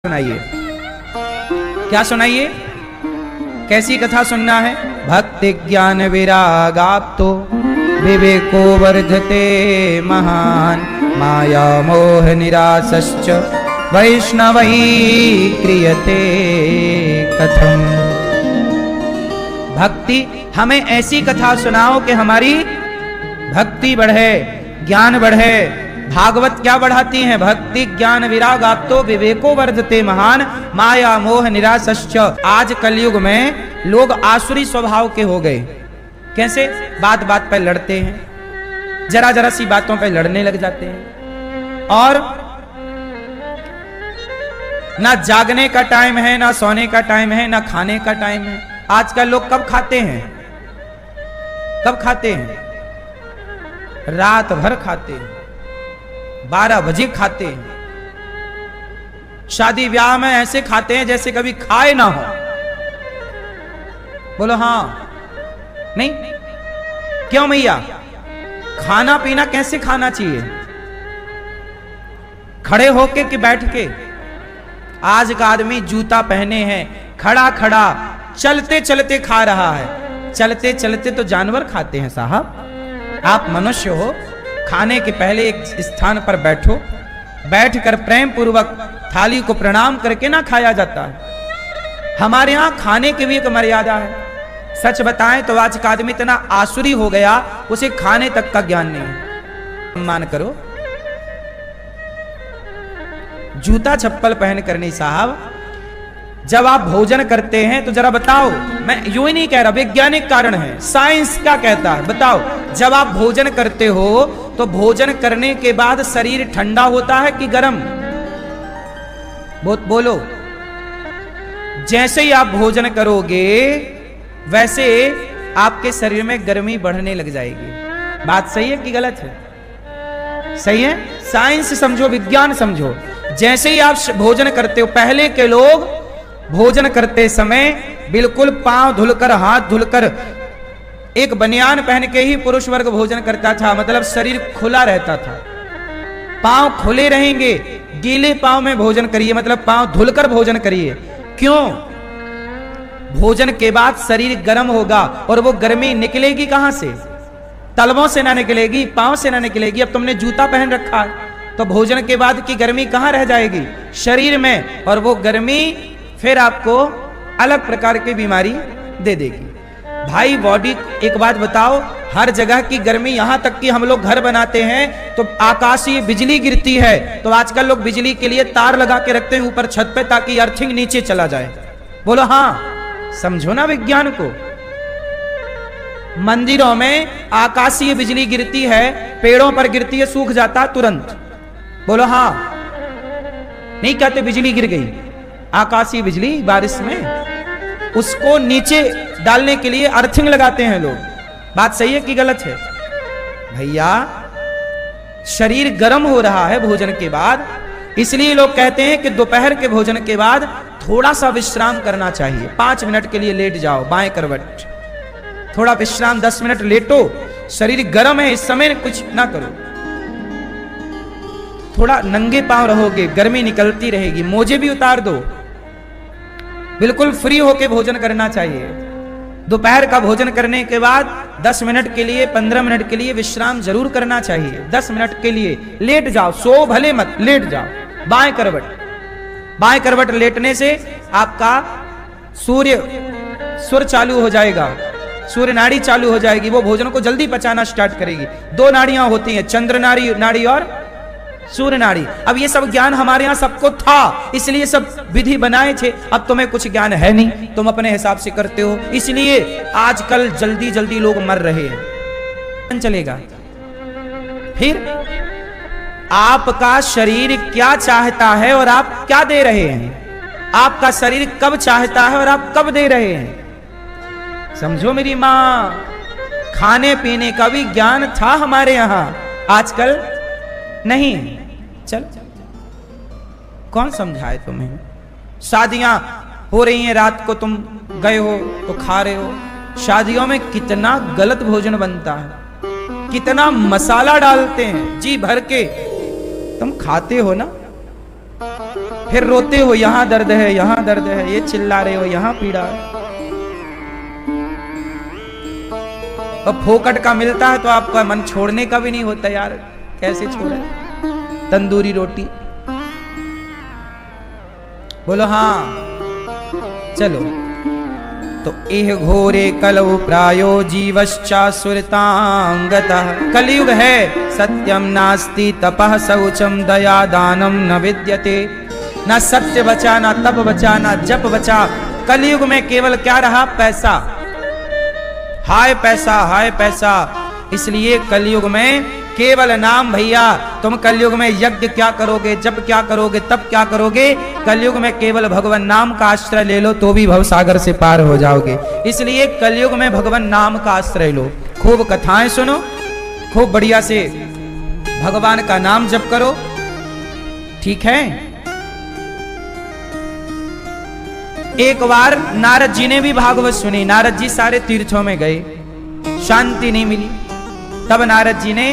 सुनाइए, क्या सुनाइए, कैसी कथा सुनना है? भक्ति ज्ञान विरागाप्तो विवेको वर्धते महान माया मोह निरासश्च वैष्णवै क्रियते कथम। भक्ति, हमें ऐसी कथा सुनाओ कि हमारी भक्ति बढ़े, ज्ञान बढ़े। भागवत क्या बढ़ाती हैं? भक्ति ज्ञान विरागाप्तो विवेको वर्धते महान माया मोह निरासश्च। आज कलयुग में लोग आसुरी स्वभाव के हो गए। कैसे? बात बात पर लड़ते हैं, जरा जरा सी बातों पर लड़ने लग जाते हैं, और ना जागने का टाइम है, ना सोने का टाइम है, ना खाने का टाइम है। आजकल लोग कब खाते हैं? कब खाते हैं? रात भर खाते हैं, 12 बजे खाते हैं। शादी ब्याह में ऐसे खाते हैं जैसे कभी खाए ना हो। बोलो हाँ नहीं? क्यों भैया? खाना पीना कैसे खाना चाहिए? खड़े होके कि बैठ के? आज का आदमी जूता पहने हैं, खड़ा खड़ा चलते चलते खा रहा है। चलते चलते तो जानवर खाते हैं साहब, आप मनुष्य हो। खाने के पहले एक स्थान पर बैठो, बैठकर प्रेम पूर्वक थाली को प्रणाम करके ना खाया जाता है। हमारे यहां खाने की भी एक मर्यादा है। सच बताएं तो आज का आदमी इतना आसुरी हो गया, उसे खाने तक का ज्ञान नहीं है। सम्मान करो, जूता चप्पल पहन कर नहीं साहब। जब आप भोजन करते हैं तो जरा बताओ, मैं यूं ही नहीं कह रहा, वैज्ञानिक कारण है, साइंस क्या कहता है बताओ। जब आप भोजन करते हो तो भोजन करने के बाद शरीर ठंडा होता है कि गर्म? बोलो। जैसे ही आप भोजन करोगे वैसे आपके शरीर में गर्मी बढ़ने लग जाएगी। बात सही है कि गलत है? सही है। साइंस समझो, विज्ञान समझो। जैसे ही आप भोजन करते हो, पहले के लोग भोजन करते समय बिल्कुल पांव धुलकर, हाथ धुलकर, एक बनियान पहन के ही पुरुष वर्ग भोजन करता था। मतलब शरीर खुला रहता था, पांव खुले रहेंगे। गीले पांव में भोजन करिए, मतलब पांव धुलकर भोजन करिए। क्यों? भोजन के बाद शरीर गर्म होगा, और वो गर्मी निकलेगी कहां से? तलवों से ना निकलेगी, पांव से ना निकलेगी। अब तुमने जूता पहन रखा है तो भोजन के बाद की गर्मी कहां रह जाएगी? शरीर में, और वो गर्मी फिर आपको अलग प्रकार की बीमारी दे देगी। भाई बॉडी, एक बात बताओ, हर जगह की गर्मी, यहां तक कि हम लोग घर बनाते हैं तो आकाशीय बिजली गिरती है, तो आजकल लोग बिजली के लिए तार लगा के रखते हैं ऊपर छत पे ताकि अर्थिंग नीचे चला जाए। बोलो हाँ, समझो ना विज्ञान को। मंदिरों में आकाशीय बिजली गिरती है, पेड़ों पर गिरती है, सूख जाता तुरंत। बोलो हाँ, नहीं कहते बिजली गिर गई। आकाशीय बिजली बारिश में, उसको नीचे डालने के लिए अर्थिंग लगाते हैं लोग। बात सही है कि गलत है? भैया शरीर गर्म हो रहा है भोजन के बाद, इसलिए लोग कहते हैं कि दोपहर के भोजन के बाद थोड़ा सा विश्राम करना चाहिए। 5 मिनट के लिए लेट जाओ, बाएं करवट, थोड़ा विश्राम, 10 मिनट लेटो। शरीर गर्म है, इस समय कुछ ना करो। थोड़ा नंगे पांव रहोगे, गर्मी निकलती रहेगी, मोजे भी उतार दो। बिल्कुल फ्री होके भोजन करना चाहिए। दोपहर का भोजन करने के बाद 10 मिनट के लिए, 15 मिनट के लिए विश्राम जरूर करना चाहिए। 10 मिनट के लिए लेट जाओ, सो भले मत, लेट जाओ बाएं करवट। बाएं करवट लेटने से आपका सुर चालू हो जाएगा, सूर्य नाड़ी चालू हो जाएगी, वो भोजन को जल्दी पचाना स्टार्ट करेगी। 2 नाड़ियां होती हैं, चंद्र नाड़ी और सूर्य नाड़ी। अब ये सब ज्ञान हमारे यहां सबको था, इसलिए सब विधि बनाए थे। अब तुम्हें कुछ ज्ञान है नहीं, तुम अपने हिसाब से करते हो, इसलिए आजकल जल्दी जल्दी लोग मर रहे हैं। चलेगा फिर आपका शरीर क्या चाहता है और आप क्या दे रहे हैं? आपका शरीर कब चाहता है और आप कब दे रहे हैं? समझो मेरी मां, खाने पीने का भी ज्ञान था हमारे यहां, आजकल नहीं। चल कौन समझाए तुम्हें? शादियां हो रही हैं, रात को तुम गए हो तो खा रहे हो। शादियों में कितना गलत भोजन बनता है, कितना मसाला डालते हैं जी भर के, तुम खाते हो ना। फिर रोते हो यहां दर्द है, यहां दर्द है, ये चिल्ला रहे हो यहां पीड़ा है। और फोकट का मिलता है तो आपका मन छोड़ने का भी नहीं होता यार, कैसे छोड़े। तंदूरी रोटी, बोलो हाँ चलो। तो एह घोरे कलौ प्रायो जीवश्चा सुरतांगतः। कलयुग है, सत्यम नास्ति तपः शौचम दया दानम न विद्यते। ना सत्य बचा, ना तप बचा, ना जप बचा। कलयुग में केवल क्या रहा? पैसा। हाय पैसा, हाय पैसा। इसलिए कलयुग में केवल नाम। भैया तुम कलयुग में यज्ञ क्या करोगे, जब क्या करोगे, तब क्या करोगे? कलयुग में केवल भगवान नाम का आश्रय ले लो तो भी भवसागर से पार हो जाओगे। इसलिए कलयुग में भगवान नाम का आश्रय लो, खूब कथाएं सुनो, खूब बढ़िया से भगवान का नाम जप करो, ठीक है। एक बार नारद जी ने भी भागवत सुनी। नारद जी सारे तीर्थों में गए, शांति नहीं मिली। तब नारद जी ने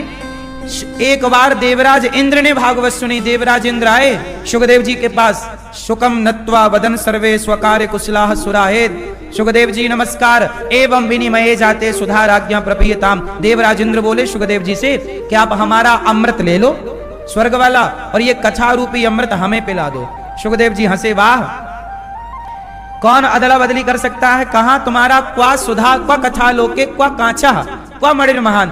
एक बार देवराज इंद्र ने भागवत सुनी। देवराज इंद्र आए सुखदेव जी के पास। शुकम नत्वा वदन सर्वे स्वकार्य कुशलाः सुराहेत। सुखदेव जी नमस्कार। एवं विनिमये जाते सुधा राज्ञा प्रपीयताम। देवराज इंद्र बोले सुखदेव जी से कि आप हमारा अमृत ले लो स्वर्ग वाला, और ये कथा रूपी अमृत हमें पिला दो। सुखदेव जी हंसे, वाह कौन अदला बदली कर सकता है? कहां तुम्हारा क्वा सुधा, क्वा कथा लोके, क्वा कांचा, क्वा मणिर महान।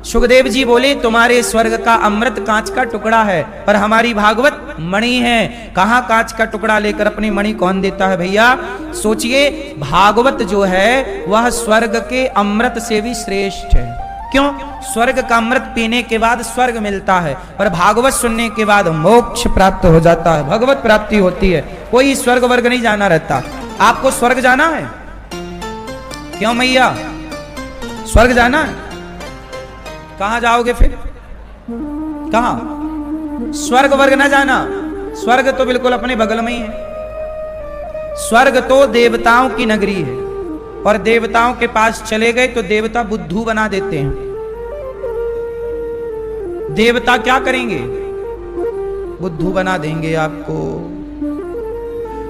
सुखदेव जी बोले तुम्हारे स्वर्ग का अमृत कांच का टुकड़ा है, पर हमारी भागवत मणि है। कहां कांच का टुकड़ा लेकर अपनी मणि कौन देता है भैया? सोचिए, भागवत जो है वह स्वर्ग के अमृत से भी श्रेष्ठ है। क्यों? स्वर्ग का अमृत पीने के बाद स्वर्ग मिलता है, पर भागवत सुनने के बाद मोक्ष प्राप्त हो जाता है, भगवत प्राप्ति होती है। कोई स्वर्ग वर्ग नहीं जाना रहता। आपको स्वर्ग जाना है? क्यों मैया स्वर्ग जाना है? कहां जाओगे फिर? कहां? स्वर्ग वर्ग ना जाना। स्वर्ग तो बिल्कुल अपने बगल में ही है। स्वर्ग तो देवताओं की नगरी है, और देवताओं के पास चले गए तो देवता बुद्धू बना देते हैं। देवता क्या करेंगे? बुद्धू बना देंगे आपको।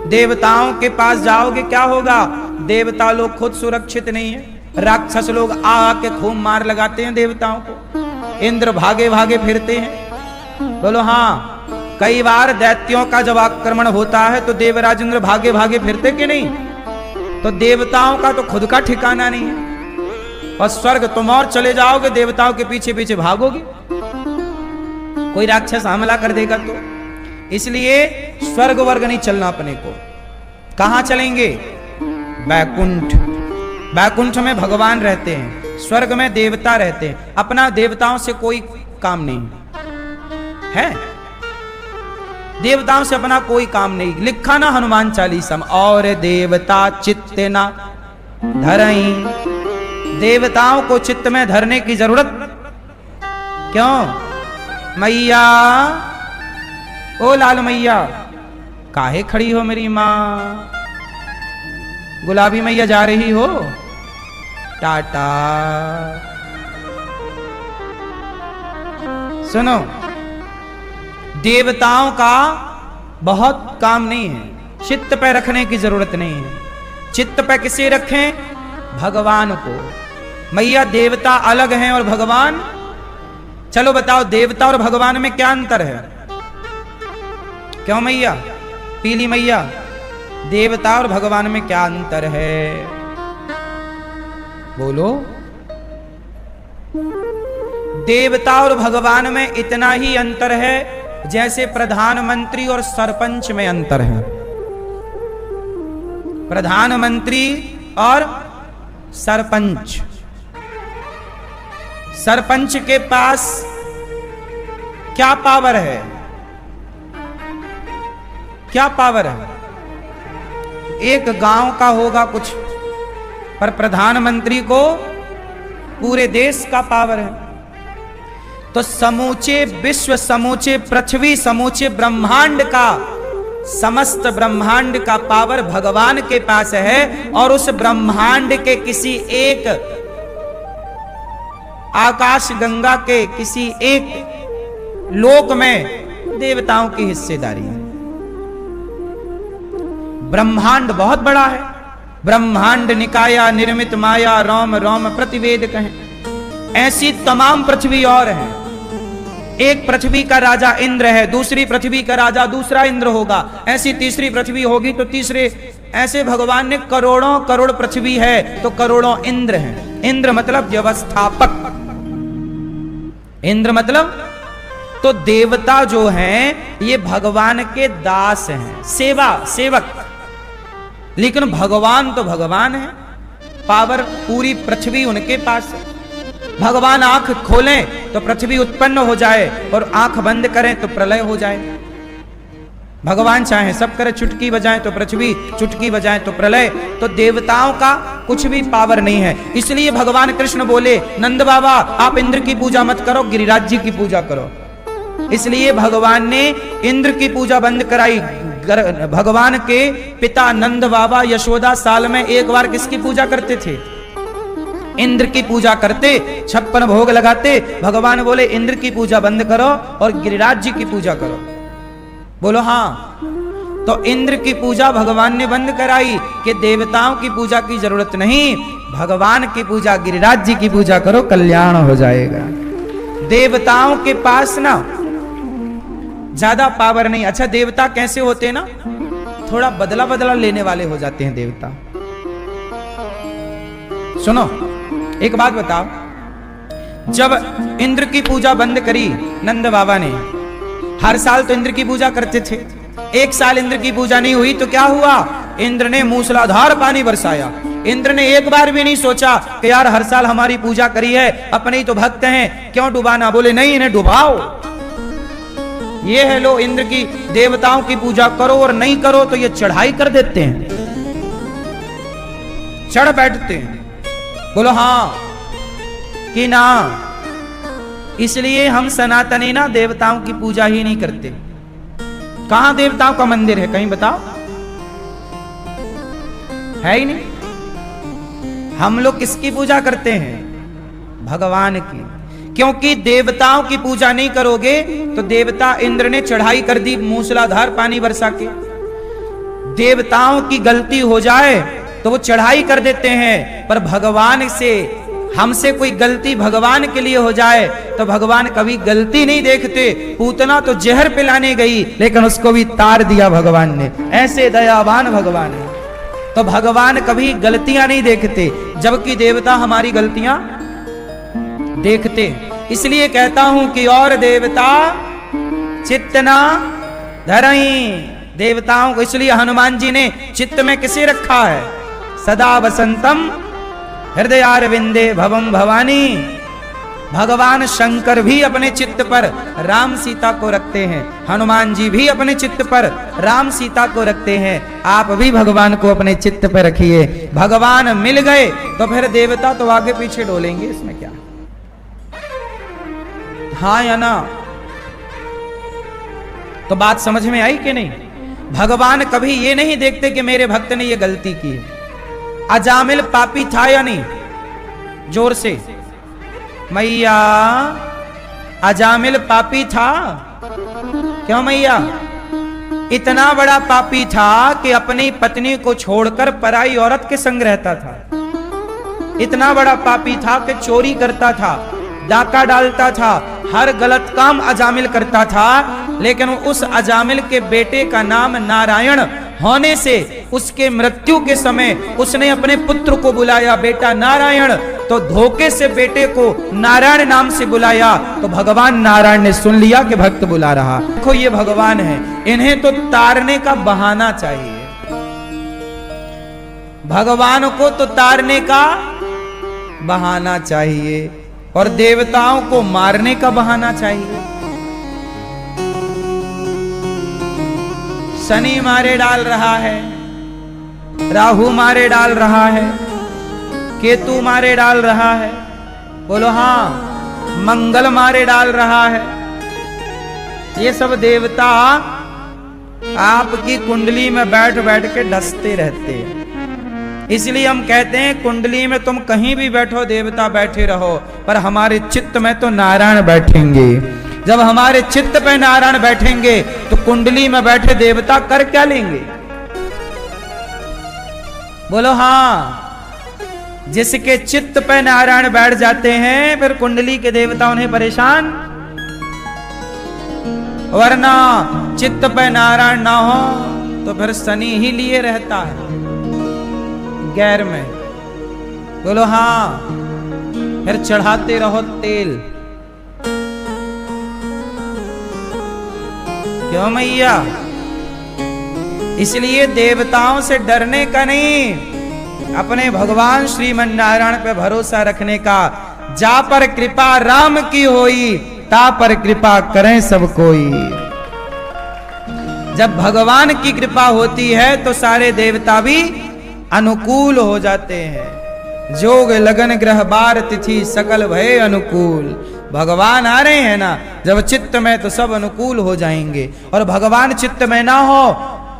देवताओं के पास जाओगे क्या होगा? देवता लोग खुद सुरक्षित नहीं है, राक्षस लोग आके खूब मार लगाते हैं देवताओं को। इंद्र भागे भागे फिरते हैं। बोलो हाँ। कई बार दैत्यों का जब आक्रमण होता है तो देवराज इंद्र भागे भागे फिरते कि नहीं? तो देवताओं का तो खुद का ठिकाना नहीं है। और स्वर्ग तुम और चले जाओगे, देवताओं के पीछे पीछे भागोगे, कोई राक्षस हमला कर देगा तो। इसलिए स्वर्ग वर्ग नहीं चलना अपने को। कहां चलेंगे? बैकुंठ। बैकुंठ में भगवान रहते हैं, स्वर्ग में देवता रहते हैं। अपना देवताओं से कोई काम नहीं है, देवताओं से अपना कोई काम नहीं। लिखा ना हनुमान चालीसा में, और देवता चित्त ना धरई। देवताओं को चित्त में धरने की जरूरत क्यों? मैया, ओ लाल मैया, काहे खड़ी हो मेरी माँ? गुलाबी मैया जा रही हो? टाटा। सुनो, देवताओं का बहुत काम नहीं है, चित्त पे रखने की जरूरत नहीं है। चित्त पे किसे रखें? भगवान को। मैया देवता अलग हैं और भगवान, चलो बताओ देवता और भगवान में क्या अंतर है? क्यों मैया, पीली मैया, देवता और भगवान में क्या अंतर है? बोलो। देवता और भगवान में इतना ही अंतर है जैसे प्रधानमंत्री और सरपंच में अंतर है। प्रधानमंत्री और सरपंच। सरपंच के पास क्या पावर है? क्या पावर है? एक गांव का होगा कुछ, पर प्रधानमंत्री को पूरे देश का पावर है। तो समूचे विश्व, समूचे पृथ्वी, समूचे ब्रह्मांड का, समस्त ब्रह्मांड का पावर भगवान के पास है। और उस ब्रह्मांड के किसी एक आकाश गंगा के किसी एक लोक में देवताओं की हिस्सेदारी है। ब्रह्मांड बहुत बड़ा है। ब्रह्मांड निकाया निर्मित माया रोम रोम प्रतिवेद कहें। ऐसी तमाम पृथ्वी और हैं। एक पृथ्वी का राजा इंद्र है, दूसरी पृथ्वी का राजा दूसरा इंद्र होगा, ऐसी तीसरी पृथ्वी होगी तो तीसरे, ऐसे भगवान ने करोड़ों करोड़ पृथ्वी है तो करोड़ों इंद्र हैं। इंद्र मतलब व्यवस्थापक, इंद्र मतलब तो देवता जो हैं ये भगवान के दास हैं, सेवक। लेकिन भगवान तो भगवान है, पावर पूरी पृथ्वी उनके पास है। भगवान आंख खोलें तो पृथ्वी उत्पन्न हो जाए और आंख बंद करें तो प्रलय हो जाए। भगवान चाहे सब करे, चुटकी बजाएं तो पृथ्वी, चुटकी बजाएं तो प्रलय। तो देवताओं का कुछ भी पावर नहीं है। इसलिए भगवान कृष्ण बोले, नंद बाबा आप इंद्र की पूजा मत करो, गिरिराज जी की पूजा करो। इसलिए भगवान ने इंद्र की पूजा बंद कराई। भगवान के पिता नंद बाबा यशोदा साल में एक बार किसकी पूजा करते थे? इंद्र की पूजा करते, 56 भोग लगाते। भगवान बोले इंद्र की पूजा बंद करो और गिरिराज जी की पूजा करो। बोलो हाँ। तो इंद्र की पूजा भगवान ने बंद कराई कि देवताओं की पूजा की जरूरत नहीं, भगवान की पूजा, गिरिराज जी की पूजा करो, कल्याण हो जाएगा। देवताओं के पास ना ज्यादा पावर नहीं। अच्छा, देवता कैसे होते हैं ना, थोड़ा बदला बदला लेने वाले हो जाते हैं देवता। सुनो एक बात बताओ, जब इंद्र की पूजा बंद करी नंद बाबा ने, हर साल तो इंद्र की पूजा करते थे, एक साल इंद्र की पूजा नहीं हुई तो क्या हुआ? इंद्र ने मूसलाधार पानी बरसाया। इंद्र ने एक बार भी नहीं सोचा कि यार हर साल हमारी पूजा करी है, अपने ही तो भक्त हैं, क्यों डुबाना। बोले नहीं, इन्हें डुबाओ। ये है लो, इंद्र की देवताओं की पूजा करो और नहीं करो तो ये चढ़ाई कर देते हैं, चढ़ बैठते हैं। बोलो हाँ कि ना। इसलिए हम सनातनी ना देवताओं की पूजा ही नहीं करते। कहां देवताओं का मंदिर है, कहीं बताओ? है ही नहीं। हम लोग किसकी पूजा करते हैं? भगवान की। क्योंकि देवताओं की पूजा नहीं करोगे तो देवता इंद्र ने चढ़ाई कर दी मूसलाधार पानी बरसा के। देवताओं की गलती हो जाए तो वो चढ़ाई कर देते हैं, पर भगवान से, हमसे कोई गलती भगवान के लिए हो जाए तो भगवान कभी गलती नहीं देखते। पूतना तो जहर पिलाने गई लेकिन उसको भी तार दिया भगवान ने, ऐसे दयावान भगवान है। तो भगवान कभी गलतियां नहीं देखते, जबकि देवता हमारी गलतियां देखते। इसलिए कहता हूं कि और देवता चित्त ना धरई। देवताओं को इसलिए हनुमान जी ने चित्त में किसे रखा है? सदा वसंतम हृदयारविंदे भवम भवानी। भगवान शंकर भी अपने चित्त पर राम सीता को रखते हैं, हनुमान जी भी अपने चित्त पर राम सीता को रखते हैं। आप भी भगवान को अपने चित्त पर रखिए। भगवान मिल गए तो फिर देवता तो आगे पीछे डोलेंगे, इसमें क्या? हाँ या ना? तो बात समझ में आई कि नहीं? भगवान कभी ये नहीं देखते कि मेरे भक्त ने ये गलती की है। अजामिल पापी था या नहीं? जोर से मैया, अजामिल पापी था? क्यों मैया? इतना बड़ा पापी था कि अपनी पत्नी को छोड़कर पराई औरत के संग रहता था। इतना बड़ा पापी था कि चोरी करता था, डाका डालता था, हर गलत काम अजामिल करता था। लेकिन उस अजामिल के बेटे का नाम नारायण होने से उसके मृत्यु के समय उसने अपने पुत्र को बुलाया बेटा नारायण। तो धोखे से बेटे को नारायण नाम से बुलाया तो भगवान नारायण ने सुन लिया कि भक्त बुला रहा। देखो ये भगवान है, इन्हें तो तारने का बहाना चाहिए। भगवान को तो तारने का बहाना चाहिए और देवताओं को मारने का बहाना चाहिए। शनि मारे डाल रहा है, राहु मारे डाल रहा है, केतु मारे डाल रहा है। बोलो हाँ। मंगल मारे डाल रहा है। ये सब देवता आपकी कुंडली में बैठ बैठ के डसते रहते हैं। इसलिए हम कहते हैं कुंडली में तुम कहीं भी बैठो, देवता बैठे रहो, पर हमारे चित्त में तो नारायण बैठेंगे। जब हमारे चित्त पे नारायण बैठेंगे तो कुंडली में बैठे देवता कर क्या लेंगे? बोलो हाँ। जिसके चित्त पे नारायण बैठ जाते हैं फिर कुंडली के देवता उन्हें परेशान, वरना चित्त पे नारायण ना हो तो फिर शनि ही लिए रहता है गैर में। बोलो हाँ। फिर चढ़ाते रहो तेल। क्यों मैया? इसलिए देवताओं से डरने का नहीं, अपने भगवान श्रीमन नारायण पे भरोसा रखने का। जा पर कृपा राम की होई, ता पर कृपा करें सब कोई। जब भगवान की कृपा होती है तो सारे देवता भी अनुकूल हो जाते हैं। जोग लगन ग्रह बार तिथि सकल भय अनुकूल। भगवान आ रहे हैं ना जब चित्त में तो सब अनुकूल हो जाएंगे, और भगवान चित्त में ना हो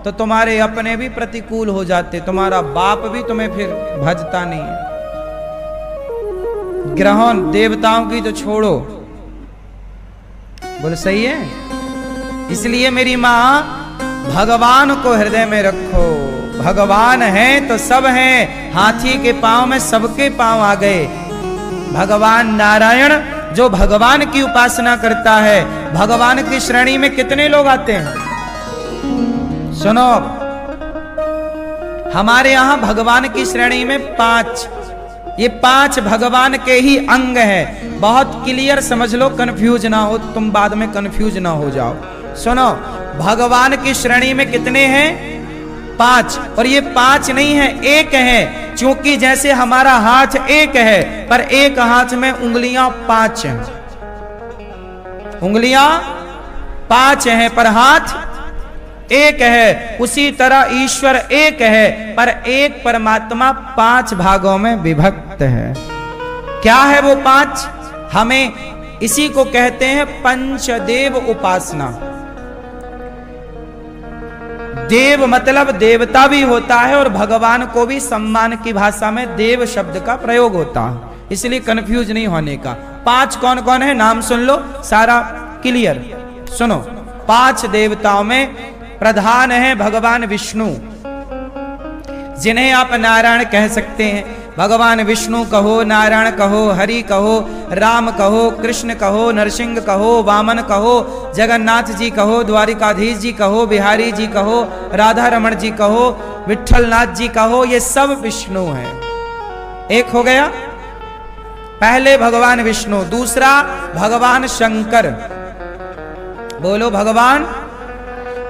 तो तुम्हारे अपने भी प्रतिकूल हो जाते, तुम्हारा बाप भी तुम्हें फिर भजता नहीं है। ग्रहों देवताओं की तो छोड़ो, बोले सही है। इसलिए मेरी मां भगवान को हृदय में रखो। भगवान है तो सब हैं, हाथी के पांव में सबके पांव आ गए। भगवान नारायण जो भगवान की उपासना करता है, भगवान की श्रेणी में कितने लोग आते हैं? सुनो, हमारे यहां भगवान की श्रेणी में 5, ये 5 भगवान के ही अंग है। बहुत क्लियर समझ लो, कंफ्यूज ना हो तुम, बाद में कंफ्यूज ना हो जाओ। सुनो, भगवान की श्रेणी में कितने हैं? 5। और ये 5 नहीं है, 1 है। क्योंकि जैसे हमारा हाथ 1 है पर एक हाथ में उंगलियां 5 हैं। उंगलियां 5 हैं पर हाथ 1 है। उसी तरह ईश्वर 1 है पर एक परमात्मा 5 भागों में विभक्त है। क्या है वो 5? हमें इसी को कहते हैं पंचदेव उपासना। देव मतलब देवता भी होता है, और भगवान को भी सम्मान की भाषा में देव शब्द का प्रयोग होता है, इसलिए कंफ्यूज नहीं होने का। 5 कौन कौन है नाम सुन लो, सारा क्लियर सुनो। 5 देवताओं में प्रधान है भगवान विष्णु, जिन्हें आप नारायण कह सकते हैं। भगवान विष्णु कहो, नारायण कहो, हरि कहो, राम कहो, कृष्ण कहो, नरसिंह कहो, वामन कहो, जगन्नाथ जी कहो, द्वारिकाधीश जी कहो, बिहारी जी कहो, राधा रमण जी कहो, विठलनाथ जी कहो, ये सब विष्णु हैं। एक हो गया पहले भगवान विष्णु। दूसरा भगवान शंकर। बोलो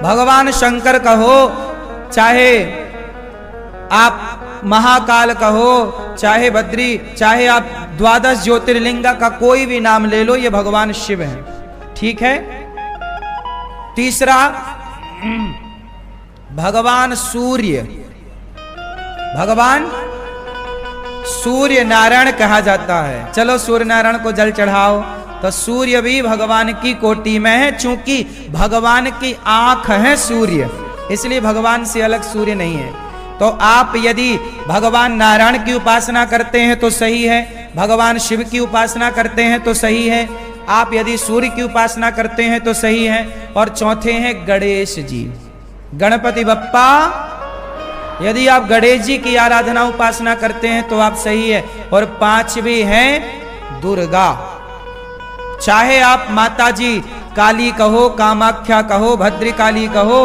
भगवान शंकर कहो, चाहे आप महाकाल कहो, चाहे बद्री, चाहे आप 12 ज्योतिर्लिंगा का कोई भी नाम ले लो, ये भगवान शिव है। ठीक है। तीसरा भगवान सूर्य। भगवान सूर्य नारायण कहा जाता है। चलो सूर्य नारायण को जल चढ़ाओ। तो सूर्य भी भगवान की कोटि में है, चूंकि भगवान की आंख है सूर्य, इसलिए भगवान से अलग सूर्य नहीं है। तो आप यदि भगवान नारायण की उपासना करते हैं तो सही है, भगवान शिव की उपासना करते हैं तो सही है, आप यदि सूर्य की उपासना करते हैं तो सही है। और चौथे हैं गणेश जी, गणपति बप्पा। यदि आप गणेश जी की आराधना उपासना करते हैं तो आप सही है। और 5वीं हैं दुर्गा। चाहे आप माता जी काली कहो, कामाख्या कहो, भद्रकाली कहो,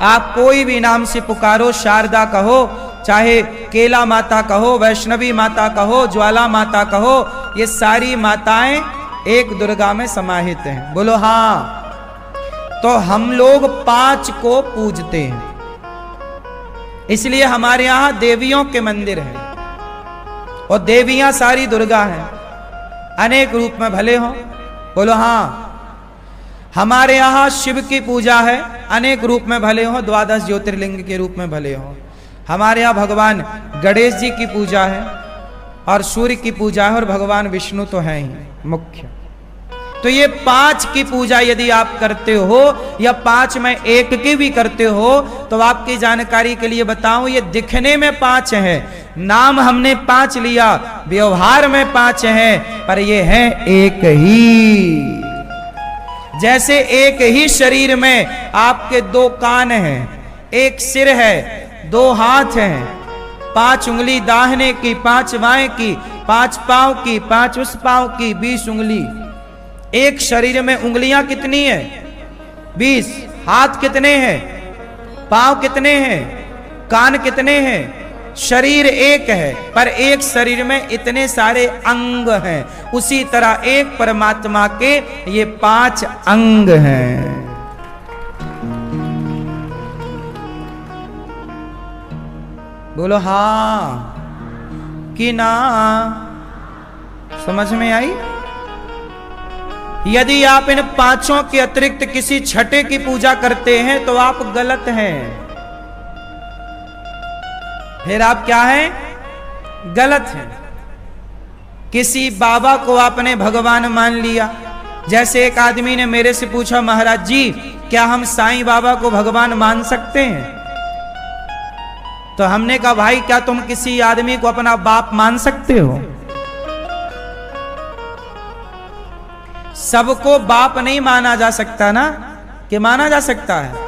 आप कोई भी नाम से पुकारो, शारदा कहो, चाहे केला माता कहो, वैष्णवी माता कहो, ज्वाला माता कहो, ये सारी माताएं एक दुर्गा में समाहित हैं। बोलो हाँ। तो हम लोग 5 को पूजते हैं, इसलिए हमारे यहां देवियों के मंदिर हैं, और देवियां सारी दुर्गा हैं, अनेक रूप में भले हो। बोलो हाँ। हमारे यहां शिव की पूजा है, अनेक रूप में भले हो, 12 ज्योतिर्लिंग के रूप में भले हो। हमारे यहाँ भगवान गणेश जी की पूजा है, और सूर्य की पूजा है, और भगवान विष्णु तो है ही मुख्य। तो ये 5 की पूजा यदि आप करते हो, या 5 में एक की भी करते हो, तो आपकी जानकारी के लिए बताऊं, ये दिखने में 5 है, नाम हमने 5 लिया, व्यवहार में 5 है, पर ये है एक ही। जैसे एक ही शरीर में आपके 2 कान हैं, एक सिर है, 2 हाथ हैं, 5 उंगली दाहिने की, 5 बाएं की, 5 पांव की, 5 उस पांव की, 20 उंगली। एक शरीर में उंगलियां कितनी है? 20। हाथ कितने हैं? पांव कितने हैं? कान कितने हैं? शरीर एक है, पर एक शरीर में इतने सारे अंग हैं। उसी तरह एक परमात्मा के ये 5 अंग हैं। बोलो हां कि ना? समझ में आई? यदि आप इन 5 के अतिरिक्त किसी छठे की पूजा करते हैं तो आप गलत हैं। फिर आप क्या हैं? गलत हैं। किसी बाबा को आपने भगवान मान लिया। जैसे एक आदमी ने मेरे से पूछा, महाराज जी क्या हम साईं बाबा को भगवान मान सकते हैं? तो हमने कहा, भाई क्या तुम किसी आदमी को अपना बाप मान सकते हो? सबको बाप नहीं माना जा सकता ना, कि माना जा सकता है।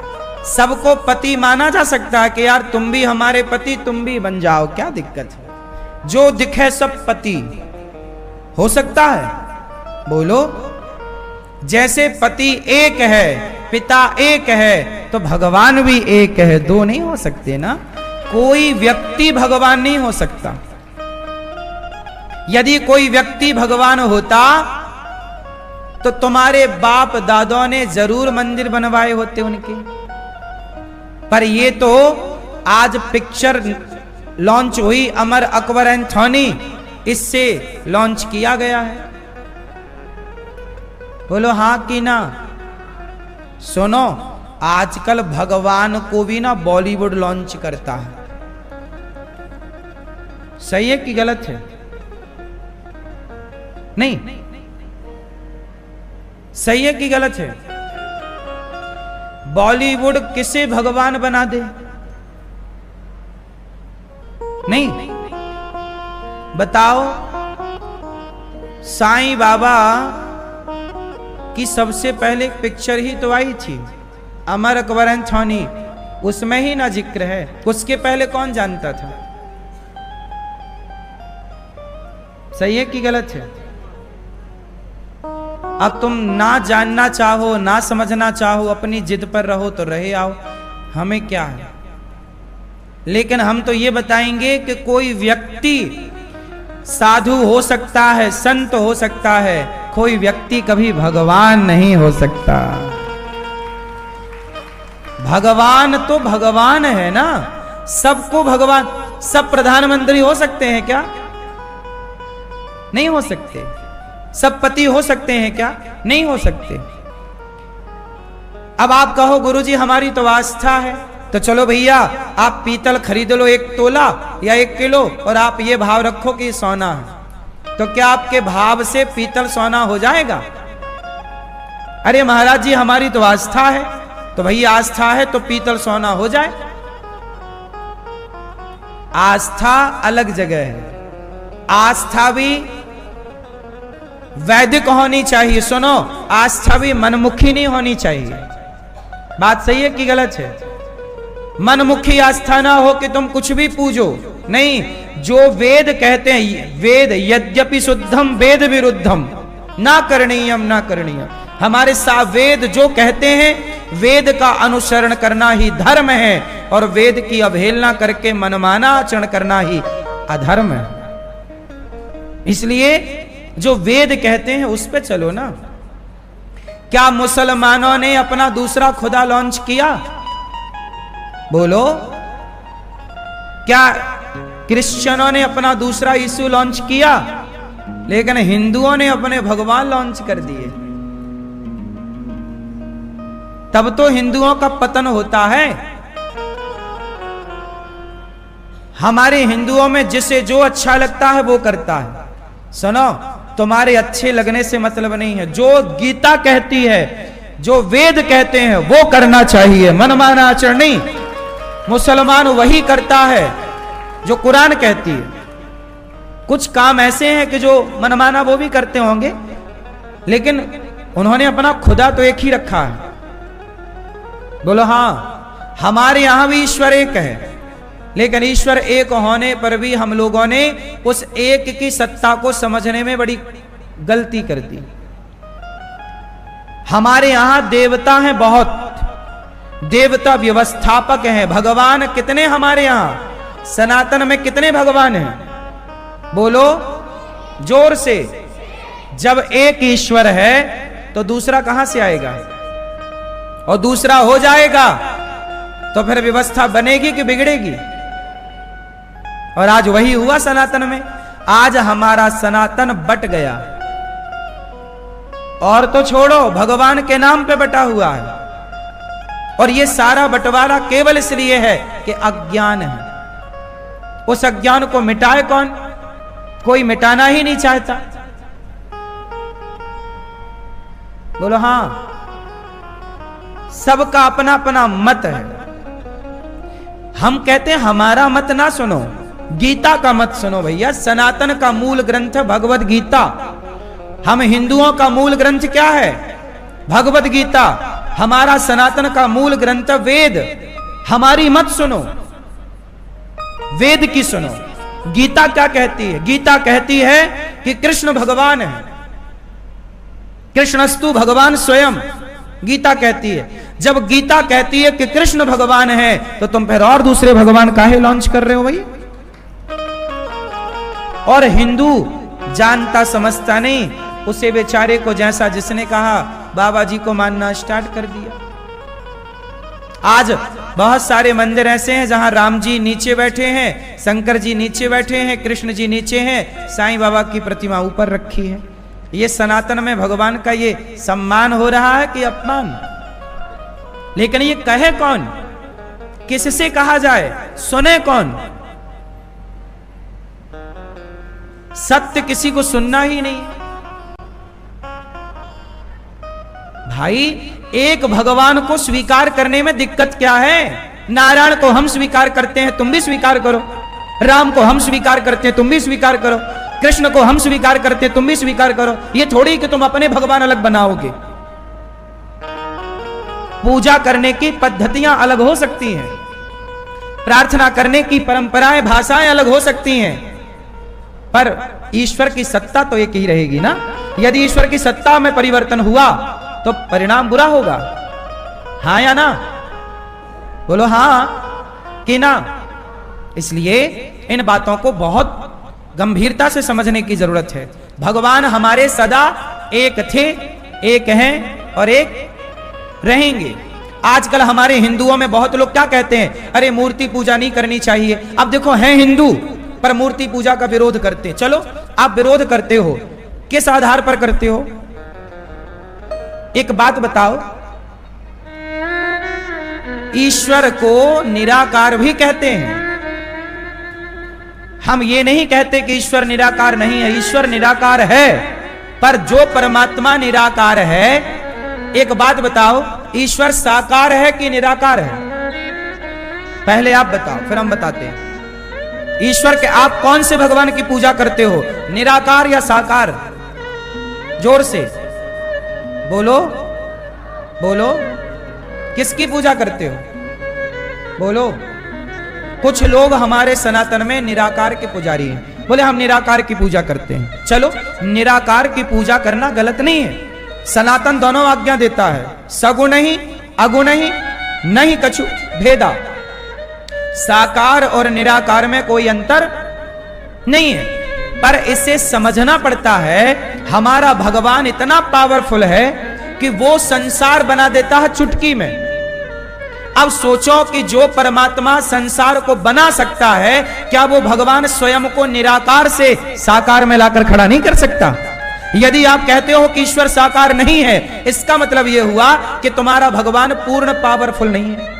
सबको पति माना जा सकता है कि यार तुम भी हमारे पति, तुम भी बन जाओ, क्या दिक्कत है? जो दिखे सब पति हो सकता है। बोलो, जैसे पति एक है, पिता एक है, तो भगवान भी एक है। 2 नहीं हो सकते ना। कोई व्यक्ति भगवान नहीं हो सकता। यदि कोई व्यक्ति भगवान होता तो तुम्हारे बाप दादों ने जरूर मंदिर बनवाए होते उनके। पर ये तो आज पिक्चर लॉन्च हुई, अमर अकबर एंथोनी, इससे लॉन्च किया गया है। बोलो हां कि ना? सुनो, आजकल भगवान को भी ना बॉलीवुड लॉन्च करता है। सही है कि गलत है? नहीं, सही है कि गलत है? बॉलीवुड किसे भगवान बना दे? नहीं, बताओ। साईं बाबा की सबसे पहले पिक्चर ही तो आई थी, अमर अकबर एंथोनी। उसमें ही ना जिक्र है। उसके पहले कौन जानता था? सही है कि गलत है? अब तुम ना जानना चाहो, ना समझना चाहो, अपनी जिद पर रहो तो रहे आओ, हमें क्या है। लेकिन हम तो ये बताएंगे कि कोई व्यक्ति साधु हो सकता है, संत हो सकता है, कोई व्यक्ति कभी भगवान नहीं हो सकता। भगवान तो भगवान है ना। सबको भगवान, सब प्रधानमंत्री हो सकते हैं क्या? नहीं हो सकते। सब पति हो सकते हैं क्या? नहीं हो सकते। अब आप कहो गुरुजी हमारी तो आस्था है, तो चलो भैया आप पीतल खरीद लो 1 तोला या 1 किलो, और आप ये भाव रखो कि सोना है। तो क्या आपके भाव से पीतल सोना हो जाएगा? अरे महाराज जी हमारी तो आस्था है, तो भैया आस्था है तो पीतल सोना हो जाए। आस्था अलग जगह है। आस्था भी वैदिक होनी चाहिए। सुनो, आस्था भी मनमुखी नहीं होनी चाहिए। बात सही है कि गलत है? मनमुखी आस्था ना हो कि तुम कुछ भी पूजो। नहीं, जो वेद कहते हैं, वेद यद्यपि शुद्धम वेद विरुद्धम ना करणीयम ना करणीयम। हमारे वेद जो कहते हैं, वेद का अनुसरण करना ही धर्म है, और वेद की अवहेलना करके मनमाना आचरण करना ही अधर्म है। इसलिए जो वेद कहते हैं उस पे चलो ना। क्या मुसलमानों ने अपना दूसरा खुदा लॉन्च किया? बोलो। क्या क्रिश्चियनों ने अपना दूसरा यीशु लॉन्च किया? लेकिन हिंदुओं ने अपने भगवान लॉन्च कर दिए। तब तो हिंदुओं का पतन होता है। हमारे हिंदुओं में जिसे जो अच्छा लगता है वो करता है। सुनो, तुम्हारे अच्छे लगने से मतलब नहीं है। जो गीता कहती है, जो वेद कहते हैं वो करना चाहिए, मनमाना आचरण नहीं। मुसलमान वही करता है जो कुरान कहती है। कुछ काम ऐसे हैं कि जो मनमाना वो भी करते होंगे, लेकिन उन्होंने अपना खुदा तो एक ही रखा है। बोलो हाँ। हमारे यहां भी ईश्वर एक है, लेकिन ईश्वर एक होने पर भी हम लोगों ने उस एक की सत्ता को समझने में बड़ी गलती कर दी। हमारे यहां देवता हैं बहुत, देवता व्यवस्थापक हैं। भगवान कितने हमारे यहां सनातन में कितने भगवान हैं? बोलो जोर से। जब एक ईश्वर है तो दूसरा कहां से आएगा? और दूसरा हो जाएगा तो फिर व्यवस्था बनेगी कि बिगड़ेगी? और आज वही हुआ सनातन में। आज हमारा सनातन बट गया, और तो छोड़ो भगवान के नाम पे बटा हुआ है। और ये सारा बंटवारा केवल इसलिए है कि अज्ञान है। उस अज्ञान को मिटाए कौन? कोई मिटाना ही नहीं चाहता। बोलो हां। सबका अपना अपना मत है। हम कहते हैं हमारा मत ना सुनो, गीता का मत सुनो भैया। सनातन का मूल ग्रंथ भगवद गीता। हम हिंदुओं का मूल ग्रंथ क्या है? भगवद गीता। हमारा सनातन का मूल ग्रंथ वेद। हमारी मत सुनो, वेद की सुनो। गीता क्या कहती है? गीता कहती है कि कृष्ण भगवान है, कृष्णस्तु भगवान स्वयं। गीता कहती है। जब गीता कहती है कि कृष्ण भगवान है, तो तुम फिर और दूसरे भगवान काहे लॉन्च कर रहे हो भाई? और हिंदू जानता समझता नहीं, उसे बेचारे को जैसा जिसने कहा बाबा जी को मानना स्टार्ट कर दिया। आज बहुत सारे मंदिर ऐसे हैं जहां राम जी नीचे बैठे हैं, शंकर जी नीचे बैठे हैं, कृष्ण जी नीचे हैं, साईं बाबा की प्रतिमा ऊपर रखी है। ये सनातन में भगवान का ये सम्मान हो रहा है कि अपमान? लेकिन ये कहे कौन? किससे कहा जाए? सुने कौन? सत्य किसी को सुनना ही नहीं। भाई एक भगवान को स्वीकार करने में दिक्कत क्या है? नारायण को हम स्वीकार करते हैं, तुम भी स्वीकार करो। राम को हम स्वीकार करते हैं, तुम भी स्वीकार करो। कृष्ण को हम स्वीकार करते हैं, तुम भी स्वीकार करो। ये थोड़ी कि तुम अपने भगवान अलग बनाओगे। पूजा करने की पद्धतियां अलग हो सकती हैं, प्रार्थना करने की परंपराएं, भाषाएं अलग हो सकती हैं, पर ईश्वर की सत्ता तो एक ही रहेगी ना। यदि ईश्वर की सत्ता में परिवर्तन हुआ तो परिणाम बुरा होगा। हां या ना? बोलो हां कि ना? इसलिए इन बातों को बहुत गंभीरता से समझने की जरूरत है। भगवान हमारे सदा एक थे, एक हैं और एक रहेंगे। आजकल हमारे हिंदुओं में बहुत लोग क्या कहते हैं? अरे मूर्ति पूजा नहीं करनी चाहिए। अब देखो हैं हिंदू पर मूर्ति पूजा का विरोध करते हैं। चलो आप विरोध करते हो, किस आधार पर करते हो? एक बात बताओ, ईश्वर को निराकार भी कहते हैं। हम ये नहीं कहते कि ईश्वर निराकार नहीं है, ईश्वर निराकार है। पर जो परमात्मा निराकार है, एक बात बताओ, ईश्वर साकार है कि निराकार है? पहले आप बताओ, फिर हम बताते हैं। ईश्वर के आप कौन से भगवान की पूजा करते हो, निराकार या साकार? जोर से बोलो, बोलो। किसकी पूजा करते हो? बोलो। कुछ लोग हमारे सनातन में निराकार के पुजारी हैं, बोले हम निराकार की पूजा करते हैं। चलो, निराकार की पूजा करना गलत नहीं है। सनातन दोनों आज्ञा देता है, सगुण ही अगुण ही नहीं कछु भेदा। साकार और निराकार में कोई अंतर नहीं है, पर इसे समझना पड़ता है। हमारा भगवान इतना पावरफुल है कि वो संसार बना देता है चुटकी में। अब सोचो कि जो परमात्मा संसार को बना सकता है, क्या वो भगवान स्वयं को निराकार से साकार में लाकर खड़ा नहीं कर सकता? यदि आप कहते हो कि ईश्वर साकार नहीं है, इसका मतलब यह हुआ कि तुम्हारा भगवान पूर्ण पावरफुल नहीं है।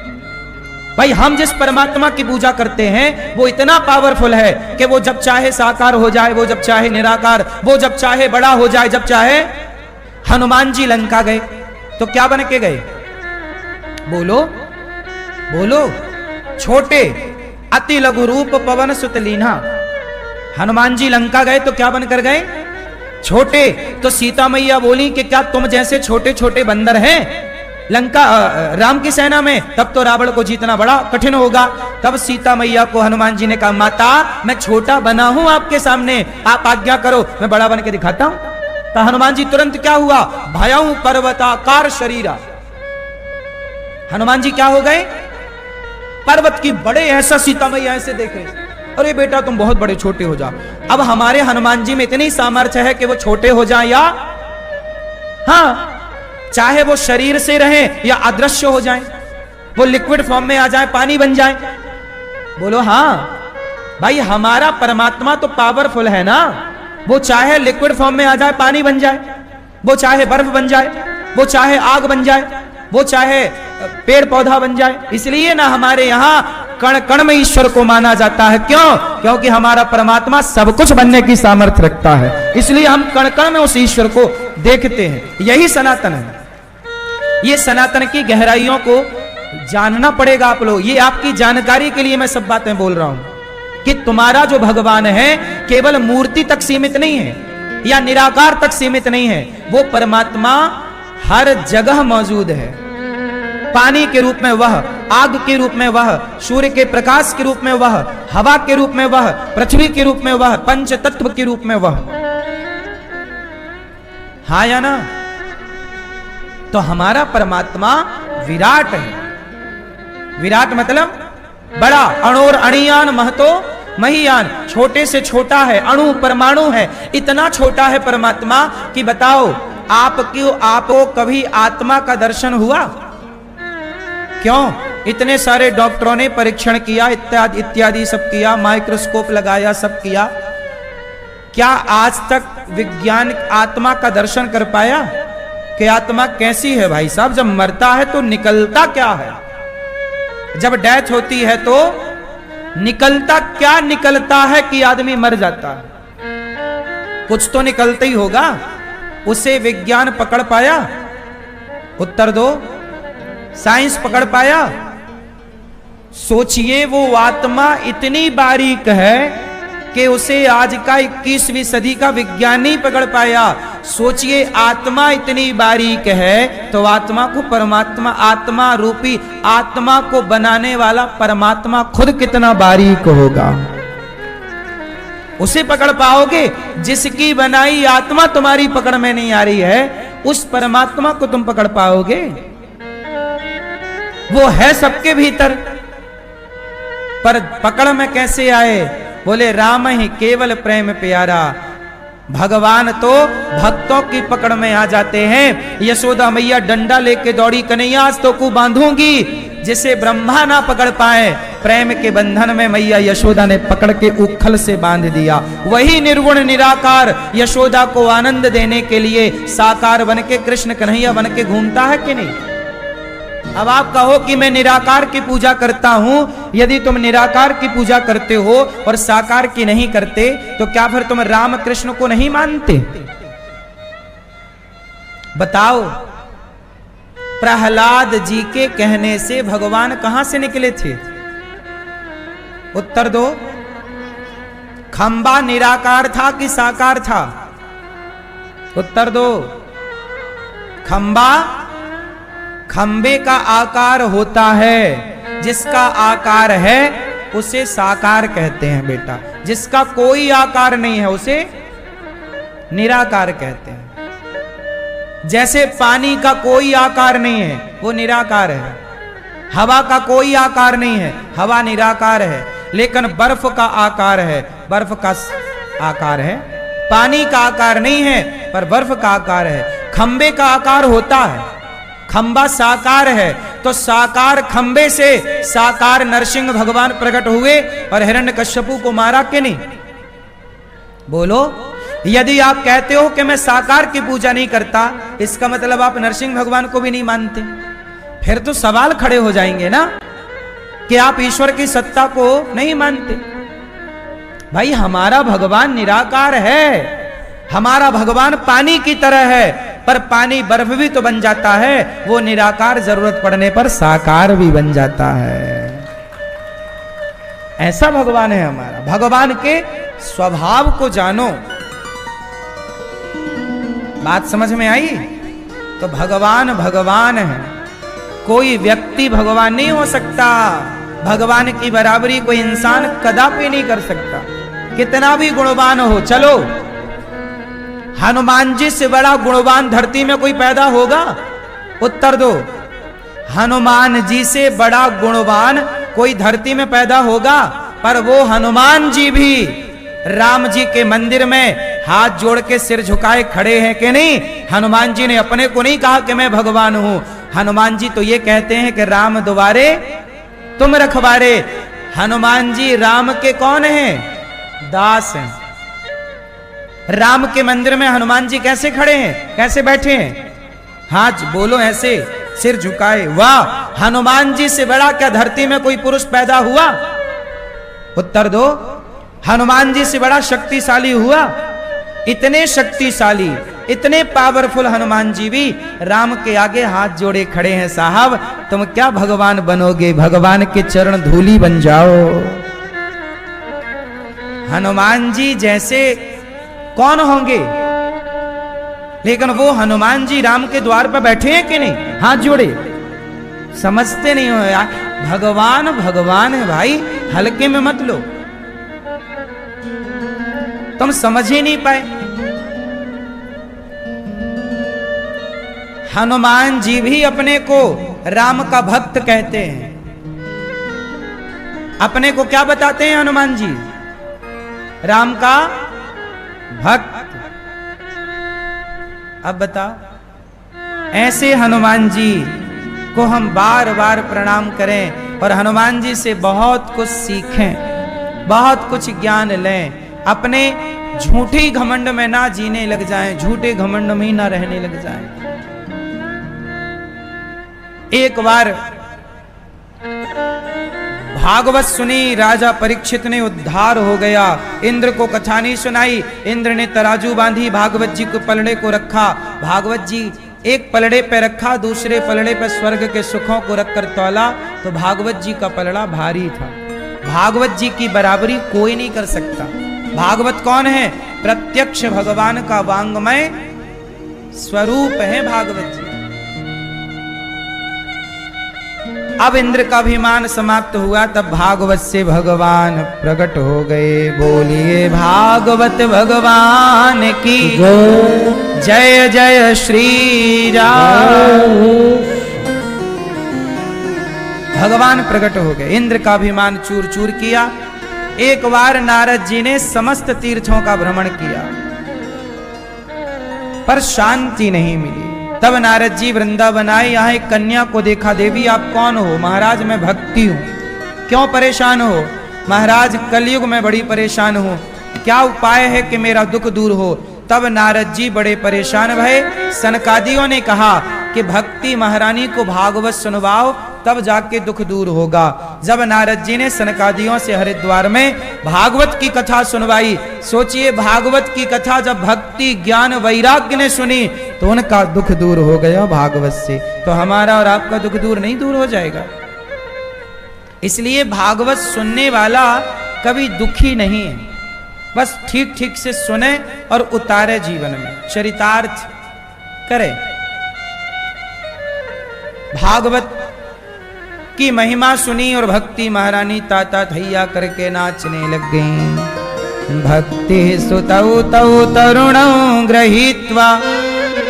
भाई हम जिस परमात्मा की पूजा करते हैं वो इतना पावरफुल है कि वो जब चाहे साकार हो जाए, वो जब चाहे निराकार, वो जब चाहे बड़ा हो जाए, जब चाहे। हनुमान जी लंका गए तो क्या बन के गए? बोलो, बोलो। छोटे अति लघु रूप पवन सुत लीन्हा। हनुमान जी लंका गए तो क्या बनकर गए? छोटे। तो सीता मैया बोली कि क्या तुम जैसे छोटे छोटे बंदर हैं? लंका राम की सेना में, तब तो रावण को जीतना बड़ा कठिन होगा। तब सीता मैया को हनुमान जी ने कहा, माता मैं छोटा बना हूं आपके सामने, आप आज्ञा करो मैं बड़ा बन के दिखाता हूं। तो हनुमान जी तुरंत क्या हुआ, भयं पर्वताकार शरीरा, हनुमान जी क्या हो गए, पर्वत की बड़े। ऐसा सीता मैया ऐसे देखे, अरे बेटा तुम बहुत बड़े, छोटे हो जाओ। अब हमारे हनुमान जी में इतनी सामर्थ्य है कि वो छोटे हो जाएं या हाँ, चाहे वो शरीर से रहे या अदृश्य हो जाएं, वो लिक्विड फॉर्म में आ जाए, पानी बन जाए। बोलो हाँ भाई, हमारा परमात्मा तो पावरफुल है ना, वो चाहे लिक्विड फॉर्म में आ जाए, पानी बन जाए, वो चाहे बर्फ बन जाए, वो चाहे आग बन जाए, वो चाहे पेड़ पौधा बन जाए। इसलिए ना हमारे यहाँ कण कण में ईश्वर को माना जाता है। क्यों? क्योंकि हमारा परमात्मा सब कुछ बनने की सामर्थ्य रखता है, इसलिए हम कण कण में उस ईश्वर को देखते हैं। यही सनातन है। ये सनातन की गहराइयों को जानना पड़ेगा आप लोग। ये आपकी जानकारी के लिए मैं सब बातें बोल रहा हूं कि तुम्हारा जो भगवान है केवल मूर्ति तक सीमित नहीं है या निराकार तक सीमित नहीं है, वो परमात्मा हर जगह मौजूद है। पानी के रूप में वह, आग के रूप में वह, सूर्य के प्रकाश के रूप में वह, हवा के रूप में वह, पृथ्वी के रूप में वह, पंच तत्व के रूप में वह। हाँ या ना? तो हमारा परमात्मा विराट है। विराट मतलब बड़ा, अणोर अणियान महतो महियान, छोटे से छोटा है, अणु परमाणु है, इतना छोटा है परमात्मा कि बताओ आपको कभी आत्मा का दर्शन हुआ? क्यों? इतने सारे डॉक्टरों ने परीक्षण किया, इत्यादि इत्यादि सब किया, माइक्रोस्कोप लगाया, सब किया, क्या आज तक विज्ञान आत्मा का दर्शन कर पाया कि आत्मा कैसी है? भाई साहब, जब मरता है तो निकलता क्या है? जब डेथ होती है तो निकलता क्या निकलता है कि आदमी मर जाता है? कुछ तो निकलता ही होगा। उसे विज्ञान पकड़ पाया? उत्तर दो। साइंस पकड़ पाया? सोचिए, वो आत्मा इतनी बारीक है कि उसे आज का 21वीं सदी का विज्ञान नहीं पकड़ पाया। सोचिए, आत्मा इतनी बारीक है तो आत्मा को परमात्मा, आत्मा रूपी आत्मा को बनाने वाला परमात्मा खुद कितना बारीक होगा, उसे पकड़ पाओगे? जिसकी बनाई आत्मा तुम्हारी पकड़ में नहीं आ रही है, उस परमात्मा को तुम पकड़ पाओगे? वो है सबके भीतर, पर पकड़ में कैसे आए? बोले राम ही केवल प्रेम प्यारा। भगवान तो भक्तों की पकड़ में आ जाते हैं। यशोदा मैया डंडा लेके दौड़ी, कन्हैया आज तो को बांधूंगी, जिसे ब्रह्मा ना पकड़ पाए, प्रेम के बंधन में मैया यशोदा ने पकड़ के उखल से बांध दिया। वही निर्गुण निराकार यशोदा को आनंद देने के लिए साकार बन के कृष्ण कन्हैया बन के घूमता है कि नहीं? अब आप कहो कि मैं निराकार की पूजा करता हूं। यदि तुम निराकार की पूजा करते हो और साकार की नहीं करते, तो क्या फिर तुम राम कृष्ण को नहीं मानते? बताओ, प्रहलाद जी के कहने से भगवान कहां से निकले थे? उत्तर दो। खंबा निराकार था कि साकार था? उत्तर दो। खंबा, खंबे का आकार होता है, जिसका आकार है उसे साकार कहते हैं बेटा। जिसका कोई आकार नहीं है उसे निराकार कहते हैं। जैसे पानी का कोई आकार नहीं है, वो निराकार है। हवा का कोई आकार नहीं है, हवा निराकार है। लेकिन बर्फ का आकार है, बर्फ का आकार है। पानी का आकार नहीं है, पर बर्फ का आकार है। खंबे का आकार होता है, खंबा साकार है, तो साकार खंबे से साकार नरसिंह भगवान प्रकट हुए और हिरण्यकश्यपु को मारा कि नहीं? बोलो। यदि आप कहते हो कि मैं साकार की पूजा नहीं करता, इसका मतलब आप नरसिंह भगवान को भी नहीं मानते। फिर तो सवाल खड़े हो जाएंगे ना कि आप ईश्वर की सत्ता को नहीं मानते। भाई, हमारा भगवान निराकार है। हमारा भगवान पानी की तरह है, पर पानी बर्फ भी तो बन जाता है। वो निराकार जरूरत पड़ने पर साकार भी बन जाता है। ऐसा भगवान है हमारा। भगवान के स्वभाव को जानो। बात समझ में आई? तो भगवान भगवान है, कोई व्यक्ति भगवान नहीं हो सकता। भगवान की बराबरी कोई इंसान कदापि नहीं कर सकता, कितना भी गुणवान हो। चलो, हनुमान जी से बड़ा गुणवान धरती में कोई पैदा होगा? उत्तर दो। हनुमान जी से बड़ा गुणवान कोई धरती में पैदा होगा? पर वो हनुमान जी भी राम जी के मंदिर में हाथ जोड़ के सिर झुकाए खड़े हैं कि नहीं? हनुमान जी ने अपने को नहीं कहा कि मैं भगवान हूं। हनुमान जी तो ये कहते हैं कि राम दुआरे तुम रखवारे। हनुमान जी राम के कौन हैं? दास हैं। राम के मंदिर में हनुमान जी कैसे खड़े हैं, कैसे बैठे हैं? हाथ बोलो ऐसे, सिर झुकाए। वाह, हनुमान जी से बड़ा क्या धरती में कोई पुरुष पैदा हुआ? उत्तर दो। हनुमान जी से बड़ा शक्तिशाली हुआ? इतने शक्तिशाली, इतने पावरफुल हनुमान जी भी राम के आगे हाथ जोड़े खड़े हैं। साहब, तुम क्या भगवान बनोगे? भगवान के चरण धूली बन जाओ। हनुमान जी जैसे कौन होंगे? लेकिन वो हनुमान जी राम के द्वार पर बैठे हैं कि नहीं, हाथ जोड़े? समझते नहीं हो यार, भगवान भगवान है भाई, हल्के में मत लो। तुम समझ ही नहीं पाए। हनुमान जी भी अपने को राम का भक्त कहते हैं। अपने को क्या बताते हैं हनुमान जी? राम का भक्त। अब बताओ, ऐसे हनुमान जी को हम बार बार प्रणाम करें और हनुमान जी से बहुत कुछ सीखें, बहुत कुछ ज्ञान लें। अपने झूठे घमंड में ना जीने लग जाएं, झूठे घमंड में ही ना रहने लग जाएं। एक बार भागवत सुनी, राजा परीक्षित ने उद्धार हो गया। इंद्र को कथा नहीं सुनाई, इंद्र ने तराजू बांधी, भागवत जी को पलड़े को रखा। भागवत जी एक पलड़े पे रखा, दूसरे पलड़े पे स्वर्ग के सुखों को रखकर तौला, तो भागवत जी का पलड़ा भारी था। भागवत जी की बराबरी कोई नहीं कर सकता। भागवत कौन है? प्रत्यक्ष भगवान का वांगमय स्वरूप है भागवत जी। अब इंद्र का अभिमान समाप्त हुआ, तब भागवत से भगवान प्रकट हो गए। बोलिए भागवत भगवान की जय जय श्री राम। भगवान प्रकट हो गए, इंद्र का अभिमान चूर चूर किया। एक बार नारद जी ने समस्त तीर्थों का भ्रमण किया, पर शांति नहीं मिली। तब नारद जी वृंदावन आए, यहाँ एक कन्या को देखा। देवी आप कौन हो? महाराज मैं भक्ति हूँ। क्यों परेशान हो? महाराज कलयुग में बड़ी परेशान हूँ, क्या उपाय है कि मेरा दुख दूर हो? तब नारद जी बड़े परेशान भये। सनकादियों ने कहा कि भक्ति महारानी को भागवत सुनवाओ, तब जाके दुख दूर होगा। जब नारद जी ने सनकादियों से हरिद्वार में भागवत की कथा सुनवाई, सोचिए भागवत की कथा जब भक्ति ज्ञान वैराग्य ने सुनी तो उनका दुख दूर हो गया भागवत से। तो हमारा और आपका दुख दूर नहीं दूर हो जाएगा? इसलिए भागवत सुनने वाला कभी दुखी नहीं है, बस ठीक ठीक से सुने और उतारे जीवन में, चरितार्थ करे। भागवत की महिमा सुनी और भक्ति महारानी ताता थैया करके नाचने लग गईं। भक्ति सुतौ तौ तरुणौ गृहीत्वा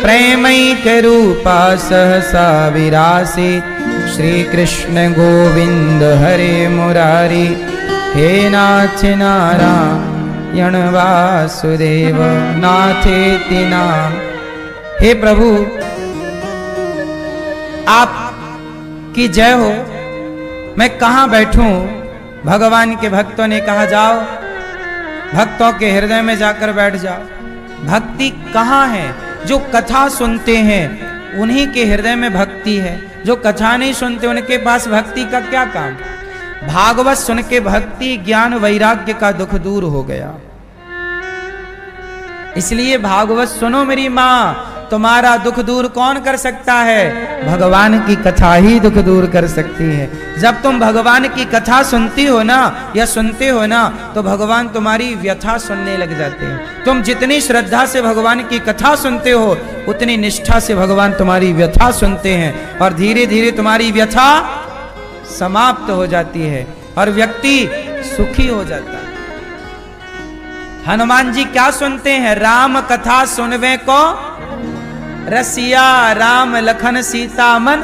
प्रेमैक रूपा सहसा विरासी। श्री कृष्ण गोविंद हरे मुरारी, हे नाथ नारायण वासुदेव नाथेति नाम। हे प्रभु आप की जय हो, मैं कहाँ बैठूं? भगवान के भक्तों ने कहा जाओ भक्तों के हृदय में जाकर बैठ जाओ। भक्ति कहाँ है? जो कथा सुनते हैं उन्हीं के हृदय में भक्ति है, जो कथा नहीं सुनते उनके पास भक्ति का क्या काम? भागवत सुन के भक्ति ज्ञान वैराग्य का दुख दूर हो गया। इसलिए भागवत सुनो मेरी माँ, तुम्हारा दुख दूर कौन कर सकता है? भगवान की कथा ही दुख दूर कर सकती है। जब तुम भगवान की कथा सुनती हो ना या सुनते हो ना, तो भगवान तुम्हारी व्यथा सुनने लग जाते हैं। तुम जितनी श्रद्धा से भगवान की कथा सुनते हो, उतनी निष्ठा से भगवान तुम्हारी व्यथा सुनते हैं, और धीरे धीरे तुम्हारी व्यथा समाप्त हो जाती है और व्यक्ति सुखी हो जाता है। हनुमान जी क्या सुनते हैं? राम कथा सुनवे को रसिया, राम लखन सीता मन।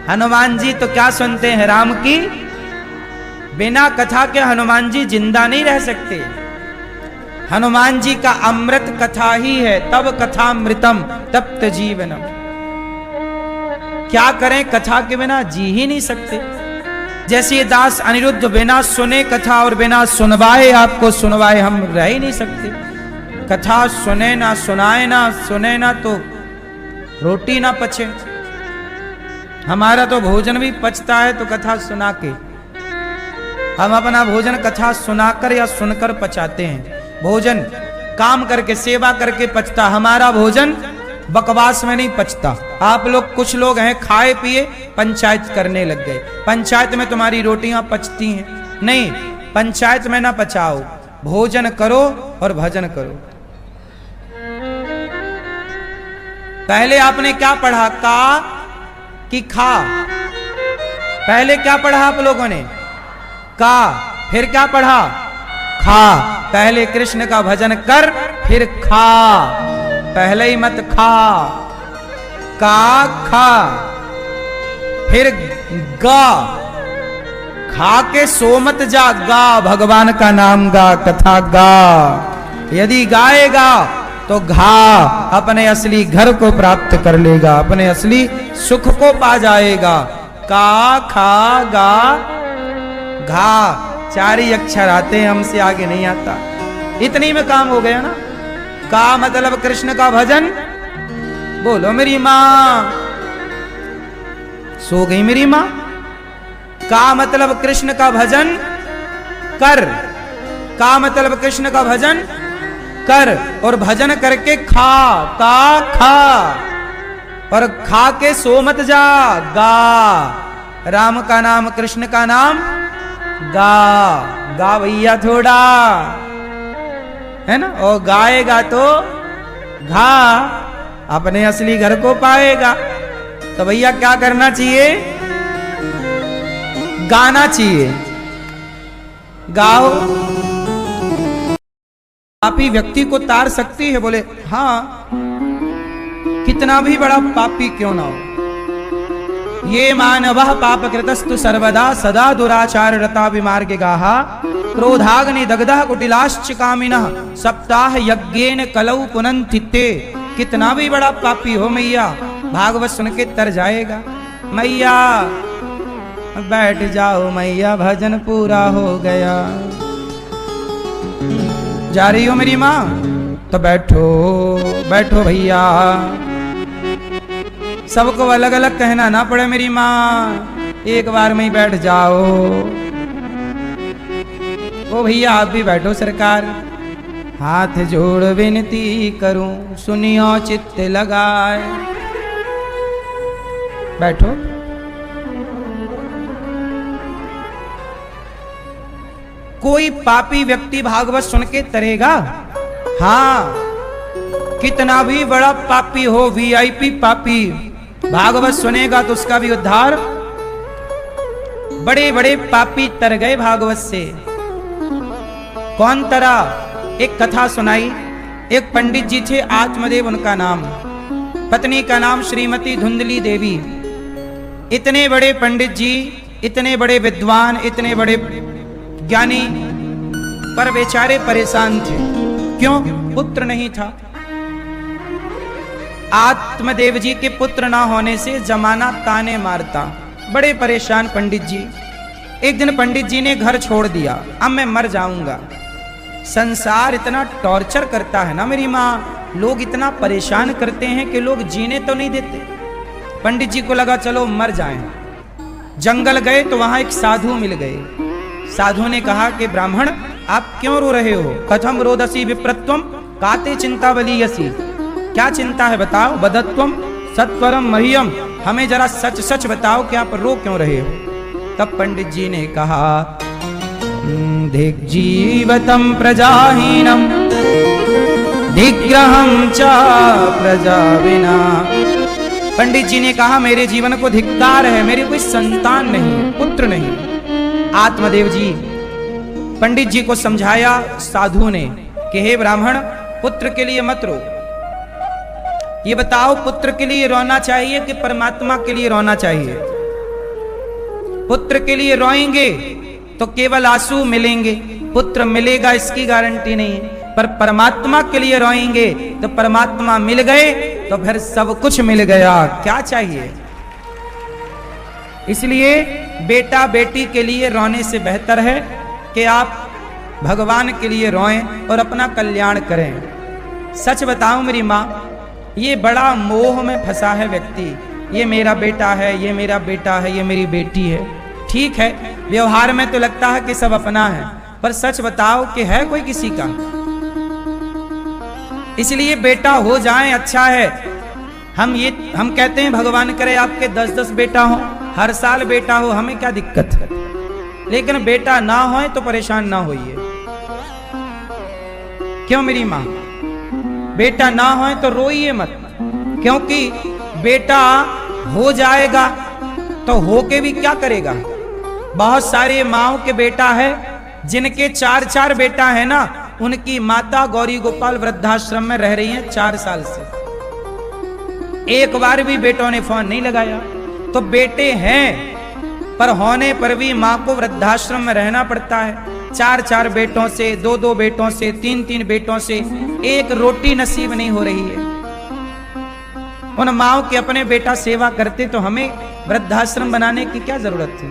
हनुमान जी तो क्या सुनते हैं? राम की। बिना कथा के हनुमान जी जिंदा नहीं रह सकते। हनुमान जी का अमृत कथा ही है, तब कथामृतम तप्त जीवनम। क्या करें, कथा के बिना जी ही नहीं सकते। जैसे ये दास अनिरुद्ध बिना सुने कथा और बिना सुनवाए आपको सुनवाए हम रह ही नहीं सकते। कथा सुने ना, सुनाए ना, सुने ना तो रोटी ना पचे। हमारा तो भोजन भी पचता है तो कथा सुना के। हम अपना भोजन कथा सुनाकर या सुनकर पचाते हैं। भोजन काम करके, सेवा करके पचता, हमारा भोजन बकवास में नहीं पचता। आप लोग, कुछ लोग हैं खाए पिए पंचायत करने लग गए। पंचायत में तुम्हारी रोटियां पचती हैं? नहीं, पंचायत में ना पचाओ, भोजन करो और भजन करो। पहले आपने क्या पढ़ा? का कि खा? पहले क्या पढ़ा आप लोगों ने? का। फिर क्या पढ़ा? खा। पहले कृष्ण का भजन कर, फिर खा। पहले ही मत खा। का खा, फिर गा। खा के सो मत जा, गा भगवान का नाम गा, कथा गा। यदि गाएगा तो घा अपने असली घर को प्राप्त कर लेगा, अपने असली सुख को पा जाएगा। का खा गा घा, 4 ही अक्षर आते हैं, हमसे आगे नहीं आता। इतनी में काम हो गया ना। का मतलब कृष्ण का भजन। बोलो मेरी मां। सो गई मेरी मां। का मतलब कृष्ण का भजन कर। का मतलब कृष्ण का भजन कर, और भजन करके खा। का खा, और खा के सो मत जा, गा। राम का नाम, कृष्ण का नाम गा। गा भैया थोड़ा, है ना। और गाएगा तो घा, अपने असली घर को पाएगा। तो भैया क्या करना चाहिए? गाना चाहिए। गाओ। पापी व्यक्ति को तार सकती है? बोले हाँ, कितना भी बड़ा पापी क्यों ना हो। ये मानवः पापकृतस्तु सर्वदा सदा दुराचार रता विमार्गे गाहा क्रोधाग्नि दग्धः कुटिलाश्च कामिनः सप्ताह यज्ञेन कलौ पुनन्ति ते। कितना भी बड़ा पापी हो मैया, भागवत सुन के तर जाएगा। मैया बैठ जाओ मैया, भजन पूरा हो गया। जा रही हो मेरी माँ? तो बैठो बैठो भैया। सबको अलग अलग कहना ना पड़े मेरी माँ, एक बार में ही बैठ जाओ। ओ भैया आप भी बैठो सरकार। हाथ जोड़ विनती करूं, सुनियो चित्त लगाए। बैठो। कोई पापी व्यक्ति भागवत सुन के तरेगा? हाँ, कितना भी बड़ा पापी हो, वीआईपी पापी, भागवत सुनेगा तो उसका भी उद्धार। बड़े बड़े पापी तर गए भागवत से। कौन तरा? एक कथा सुनाई। एक पंडित जी थे, आत्मदेव उनका नाम, पत्नी का नाम श्रीमती धुंधली देवी। इतने बड़े पंडित जी, इतने बड़े विद्वान, इतने बड़े ज्ञानी, पर बेचारे परेशान थे। क्यों? पुत्र नहीं था। आत्मदेव जी के पुत्र ना होने से जमाना ताने मारता। बड़े परेशान पंडित जी। एक दिन पंडित जी ने घर छोड़ दिया, अब मैं मर जाऊंगा। संसार इतना टॉर्चर करता है ना मेरी माँ, लोग इतना परेशान करते हैं कि लोग जीने तो नहीं देते। पंडित जी को लगा चलो मर जाएं। जंगल गए तो वहां एक साधु मिल गए। साधु ने कहा कि ब्राह्मण आप क्यों रो रहे हो? कथम रोदसी विप्रत्वम काते चिंता बलीयसी। क्या चिंता है बताओ? वदत्वम सत्वरम मह्यम, हमें जरा सच सच बताओ कि आप रो क्यों रहे हो? तब पंडित जी ने कहा, धिक जीवतम प्रजाहीनम धिग्रहम च प्रजा विना। पंडित जी ने कहा, मेरे जीवन को धिक्कार है, मेरी कोई संतान नहीं, पुत्र नहीं। आत्मदेव जी पंडित जी को समझाया साधु ने कि हे ब्राह्मण, पुत्र के लिए मत रो। ये बताओ, पुत्र के लिए रोना चाहिए कि परमात्मा के लिए रोना चाहिए? पुत्र के लिए रोएंगे तो केवल आंसू मिलेंगे, पुत्र मिलेगा इसकी गारंटी नहीं है। पर परमात्मा के लिए रोएंगे तो परमात्मा मिल गए तो फिर सब कुछ मिल गया, क्या चाहिए? इसलिए बेटा बेटी के लिए रोने से बेहतर है कि आप भगवान के लिए रोएं और अपना कल्याण करें। सच बताऊं मेरी माँ, ये बड़ा मोह में फंसा है व्यक्ति, ये मेरा बेटा है, ये मेरा बेटा है, ये मेरी बेटी है। ठीक है, व्यवहार में तो लगता है कि सब अपना है, पर सच बताओ कि है कोई किसी का? इसलिए बेटा हो जाए अच्छा है। हम कहते हैं भगवान करे आपके 10-10 बेटा हो, हर साल बेटा हो, हमें क्या दिक्कत है? लेकिन बेटा ना हो तो परेशान ना होइए। क्यों मेरी मां? बेटा ना हो तो रोइए मत, क्योंकि बेटा हो जाएगा तो होके भी क्या करेगा? बहुत सारे माओ के बेटा है जिनके 4-4 बेटा है ना, उनकी माता गौरी गोपाल वृद्धाश्रम में रह रही हैं 4 साल से, एक बार भी बेटों ने फोन नहीं लगाया। तो बेटे हैं पर होने पर भी मां को वृद्धाश्रम में रहना पड़ता है। 4-4 बेटों से, 2-2 बेटों से, 3-3 बेटों से एक रोटी नसीब नहीं हो रही है। उन माओ के अपने बेटा सेवा करते तो हमें वृद्धाश्रम बनाने की क्या जरूरत थी?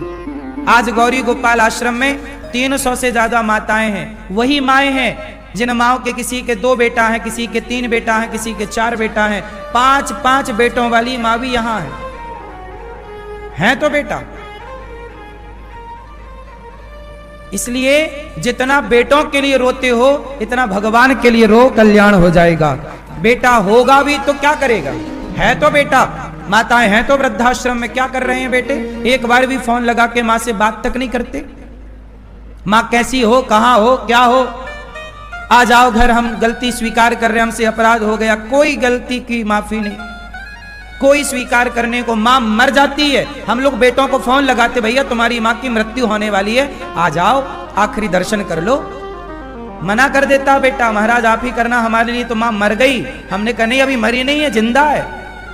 आज गौरी गोपाल आश्रम में 300 से ज्यादा माताएं हैं। वही माएं हैं जिन माओ के किसी के 2 बेटा हैं, किसी के 3 बेटा हैं, किसी के 4 बेटा हैं। 5-5 बेटों वाली माँ भी यहां है तो बेटा। इसलिए जितना बेटों के लिए रोते हो इतना भगवान के लिए रो, कल्याण हो जाएगा। बेटा होगा भी तो क्या करेगा? है तो बेटा। माताएं हैं तो वृद्धाश्रम में, क्या कर रहे हैं बेटे? एक बार भी फोन लगा के मां से बात तक नहीं करते। मां कैसी हो, कहां हो, क्या हो, आ जाओ घर, हम गलती स्वीकार कर रहे हैं, हमसे अपराध हो गया। कोई गलती की माफी नहीं, कोई स्वीकार करने को। मां मर जाती है, हम लोग बेटों को फोन लगाते, भैया तुम्हारी मां की मृत्यु होने वाली है, आ जाओ आखिरी दर्शन कर लो। मना कर देता बेटा, महाराज आप ही करना हमारे लिए, तो मां मर गई। हमने कहा नहीं, अभी मरी नहीं है, जिंदा है।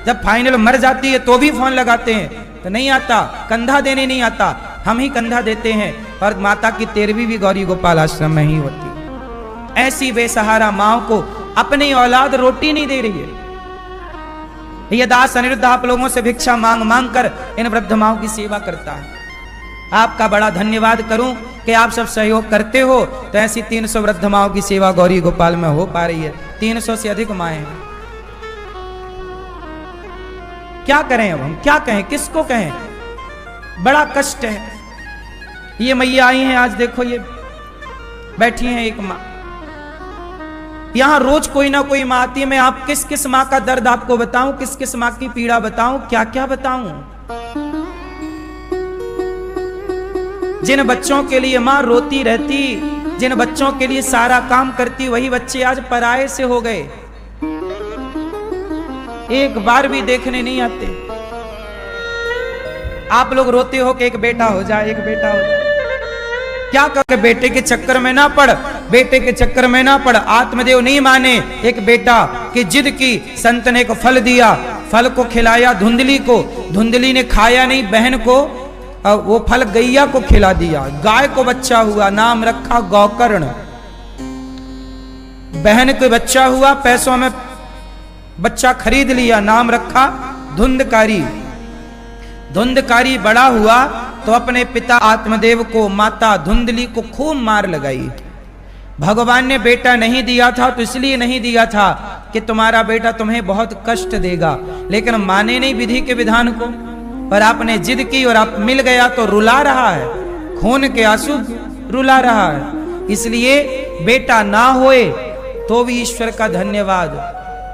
जब फाइनल मर जाती है तो भी फोन लगाते हैं, तो नहीं आता, कंधा देने नहीं आता, हम ही कंधा देते हैं। और माता की 13वीं भी गौरी गोपाल आश्रम में ही होती। ऐसी बेसहारा माओ को अपनी औलाद रोटी नहीं दे रही है। ये दास अनिरुद्ध आप लोगों से भिक्षा मांग मांग कर इन वृद्ध माओ की सेवा करता है। आपका बड़ा धन्यवाद करूं कि आप सब सहयोग करते हो, तो ऐसी 300 वृद्ध माओ की सेवा गौरी गोपाल में हो पा रही है। 300 से अधिक माएं हैं। क्या करें अब हम, क्या कहें, किसको कहें? बड़ा कष्ट है। ये मैया आई हैं, आज देखो ये बैठी हैं एक माँ। यहां रोज कोई ना कोई माँ आती है। मैं आप किस किस माँ का दर्द आपको बताऊं, किस किस माँ की पीड़ा बताऊं, क्या क्या बताऊं। जिन बच्चों के लिए माँ रोती रहती, जिन बच्चों के लिए सारा काम करती, वही बच्चे आज पराये से हो गए, एक बार भी देखने नहीं आते। आप लोग रोते हो कि एक बेटा हो जाए, एक बेटा हो जाए। क्या कर, बेटे के चक्कर में ना पड़, बेटे के चक्कर में ना पड़। आत्मदेव नहीं माने, एक बेटा की जिद की, संत ने को फल दिया, फल को खिलाया धुंधली को, धुंधली ने खाया नहीं, बहन को वो फल गैया को खिला दिया। गाय को बच्चा हुआ, नाम रखा गौकर्ण। बहन को बच्चा हुआ, पैसों में बच्चा खरीद लिया, नाम रखा धुंधकारी। धुंधकारी बड़ा हुआ तो अपने पिता आत्मदेव को, माता धुंधली को खूब मार लगाई। भगवान ने बेटा नहीं दिया था तो इसलिए नहीं दिया था कि तुम्हारा बेटा तुम्हें बहुत कष्ट देगा, लेकिन माने नहीं विधि के विधान को। पर आपने जिद की और आप मिल गया तो रुला रहा है, खून के आंसू रुला रहा है। इसलिए बेटा ना होए तो भी ईश्वर का धन्यवाद,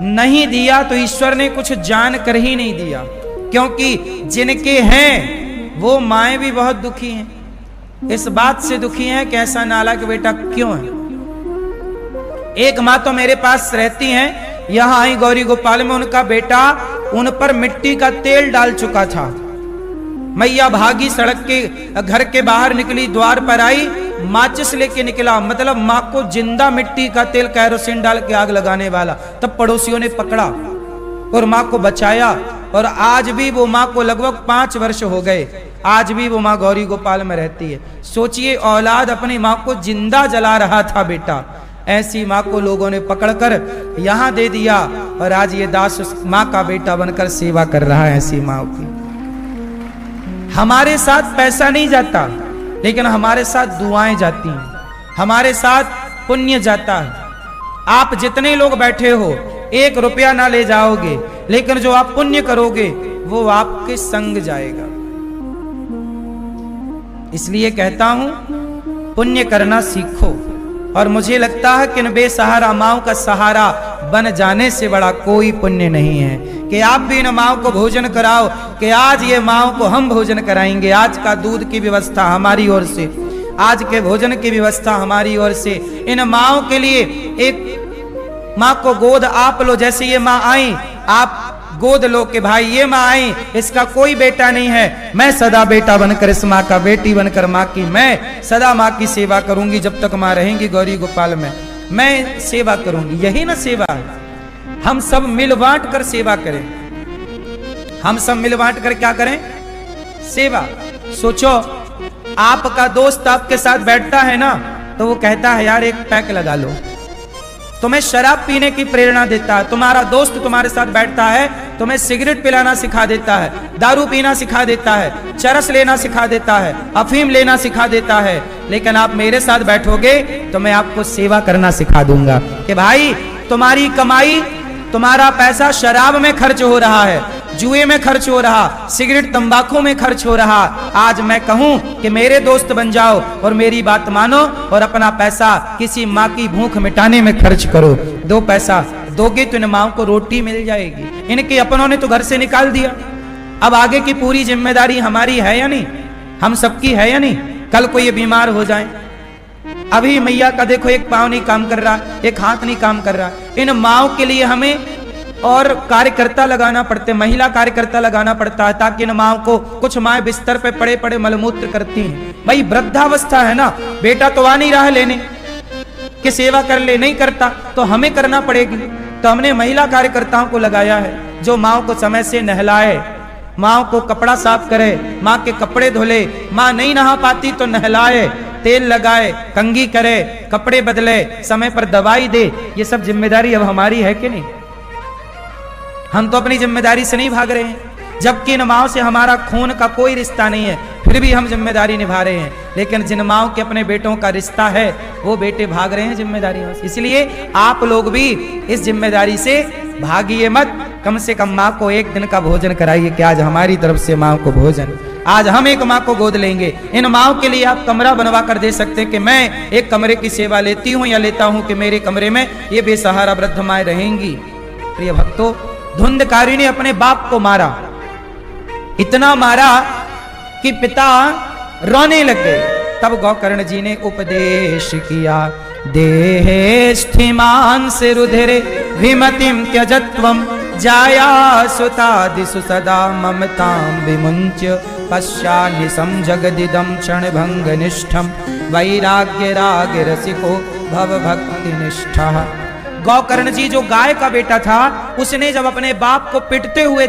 नहीं दिया तो ईश्वर ने कुछ जान कर ही नहीं दिया, क्योंकि जिनके हैं वो माएं भी बहुत दुखी हैं। इस बात से दुखी हैं कि ऐसा नालायक बेटा क्यों है। एक माँ तो मेरे पास रहती हैं, यहां आई गौरी गोपाल में, उनका बेटा उन पर मिट्टी का तेल डाल चुका था। मैया भागी, सड़क के घर के बाहर निकली, द्वार पर आई, माचिस लेके निकला, मतलब माँ को जिंदा मिट्टी का तेल कैरोसिन डाल के आग लगाने वाला। तब पड़ोसियों ने पकड़ा और माँ को बचाया, और आज भी वो माँ को लगभग 5 वर्ष हो गए, आज भी वो माँ गौरी गोपाल में रहती है। सोचिए, औलाद अपनी माँ को जिंदा जला रहा था बेटा, ऐसी माँ को लोगों ने पकड़कर यहां दे दिया, और आज ये दास उस माँ का बेटा बनकर सेवा कर रहा है। ऐसी माँ की हमारे साथ पैसा नहीं जाता, लेकिन हमारे साथ दुआएं जाती हैं, हमारे साथ पुण्य जाता है। आप जितने लोग बैठे हो 1 रुपया ना ले जाओगे, लेकिन जो आप पुण्य करोगे वो आपके संग जाएगा। इसलिए कहता हूं, पुण्य करना सीखो। और मुझे लगता है कि इन बेसहारा माओ का सहारा बन जाने से बड़ा कोई पुण्य नहीं है कि आप भी इन माओ को भोजन कराओ, कि आज ये माओ को हम भोजन कराएंगे। आज का दूध की व्यवस्था हमारी ओर से, आज के भोजन की व्यवस्था हमारी ओर से। इन माओ के लिए एक माँ को गोद आप लो, जैसे ये माँ आई आप गोद लो कि भाई ये माँ आई, इसका कोई बेटा नहीं है, मैं सदा बेटा बनकर इस माँ का, बेटी बनकर माँ की, मैं सदा माँ की सेवा करूंगी। जब तक माँ रहेंगी गौरी गोपाल में मैं सेवा करूंगी। यही ना सेवा है। हम सब मिल बांट कर सेवा करें, हम सब मिल बांट कर क्या करें? सेवा। सोचो, आपका दोस्त आपके साथ बैठता है ना, तो वो कहता है यार एक पैक लगा लो, तुम्हें शराब पीने की प्रेरणा देता है। तुम्हारा दोस्त तुम्हारे साथ बैठता है, तुम्हें सिगरेट पिलाना सिखा देता है, दारू पीना सिखा देता है, चरस लेना सिखा देता है, अफीम लेना सिखा देता है। लेकिन आप मेरे साथ बैठोगे तो मैं आपको सेवा करना सिखा दूंगा कि भाई तुम्हारी कमाई, तुम्हारा पैसा शराब में खर्च हो रहा है, जुए में खर्च हो रहा, सिगरेट तंबाकू में खर्च हो रहा। आज मैं कहूं कि मेरे दोस्त बन जाओ और मेरी बात मानो और अपना पैसा किसी माँ की भूख मिटाने में खर्च करो। 2 पैसा दोगे तो इन माँ को रोटी मिल जाएगी। इनके अपनों ने तो घर से निकाल दिया, अब आगे की पूरी जिम्मेदारी हमारी है या नहीं? हम सबकी है या नहीं? कल को ये बीमार हो जाए, अभी मैया का देखो एक पाँव नहीं काम कर रहा, एक हाथ नहीं काम कर रहा। इन माओ के लिए हमें और कार्यकर्ता लगाना पड़ते, महिला कार्यकर्ता लगाना पड़ता है, ताकि इन माओ को, कुछ माएं बिस्तर पे पड़े पड़े मलमूत्र करती हैं। भाई वृद्धावस्था है ना, बेटा तो आ नहीं रहा है लेने कि सेवा कर ले, नहीं करता तो हमें करना पड़ेगी। तो हमने महिला कार्यकर्ताओं को लगाया है जो माओ को समय से नहलाए, माओ को कपड़ा साफ करे, माँ के कपड़े धुले, माँ नहीं नहा पाती तो नहलाए, तेल लगाए, कंघी करे, कपड़े बदले, समय पर दवाई दे। ये सब जिम्मेदारी अब हमारी है कि नहीं? हम तो अपनी जिम्मेदारी से नहीं भाग रहे हैं, जबकि इन माओ से हमारा खून का कोई रिश्ता नहीं है, फिर भी हम जिम्मेदारी निभा रहे हैं। लेकिन जिन माओ के अपने बेटों का रिश्ता है वो बेटे भाग रहे हैं जिम्मेदारियों से। इसलिए आप लोग भी इस जिम्मेदारी से भागिए मत, कम से कम माँ को एक दिन का भोजन कराइए कि आज हमारी तरफ से माँ को भोजन, आज हम एक माँ को गोद लेंगे। इन माओ के लिए आप कमरा बनवा कर दे सकते हैं कि मैं एक कमरे की सेवा लेती हूँ या लेता हूँ कि मेरे कमरे में ये बेसहारा वृद्ध माएं रहेंगी। प्रिय भक्तों, धुंधकारी ने अपने बाप को मारा, इतना मारा कि पिता रोने लग गए। तब गौकर्ण जी ने उपदेश किया, देहे स्थिमांस रुधिरे विमतिम त्यजत्वम जाया सुतादिसु सदा ममतां विमुंच्य पश्यान्निसं जगदिदं क्षणभंग निष्ठम वैराग्य राग रसिको भव भक्ति निष्ठा। गौकर्ण जी जो गाय का बेटा था, उसने जब अपने बाप को पिटते हुए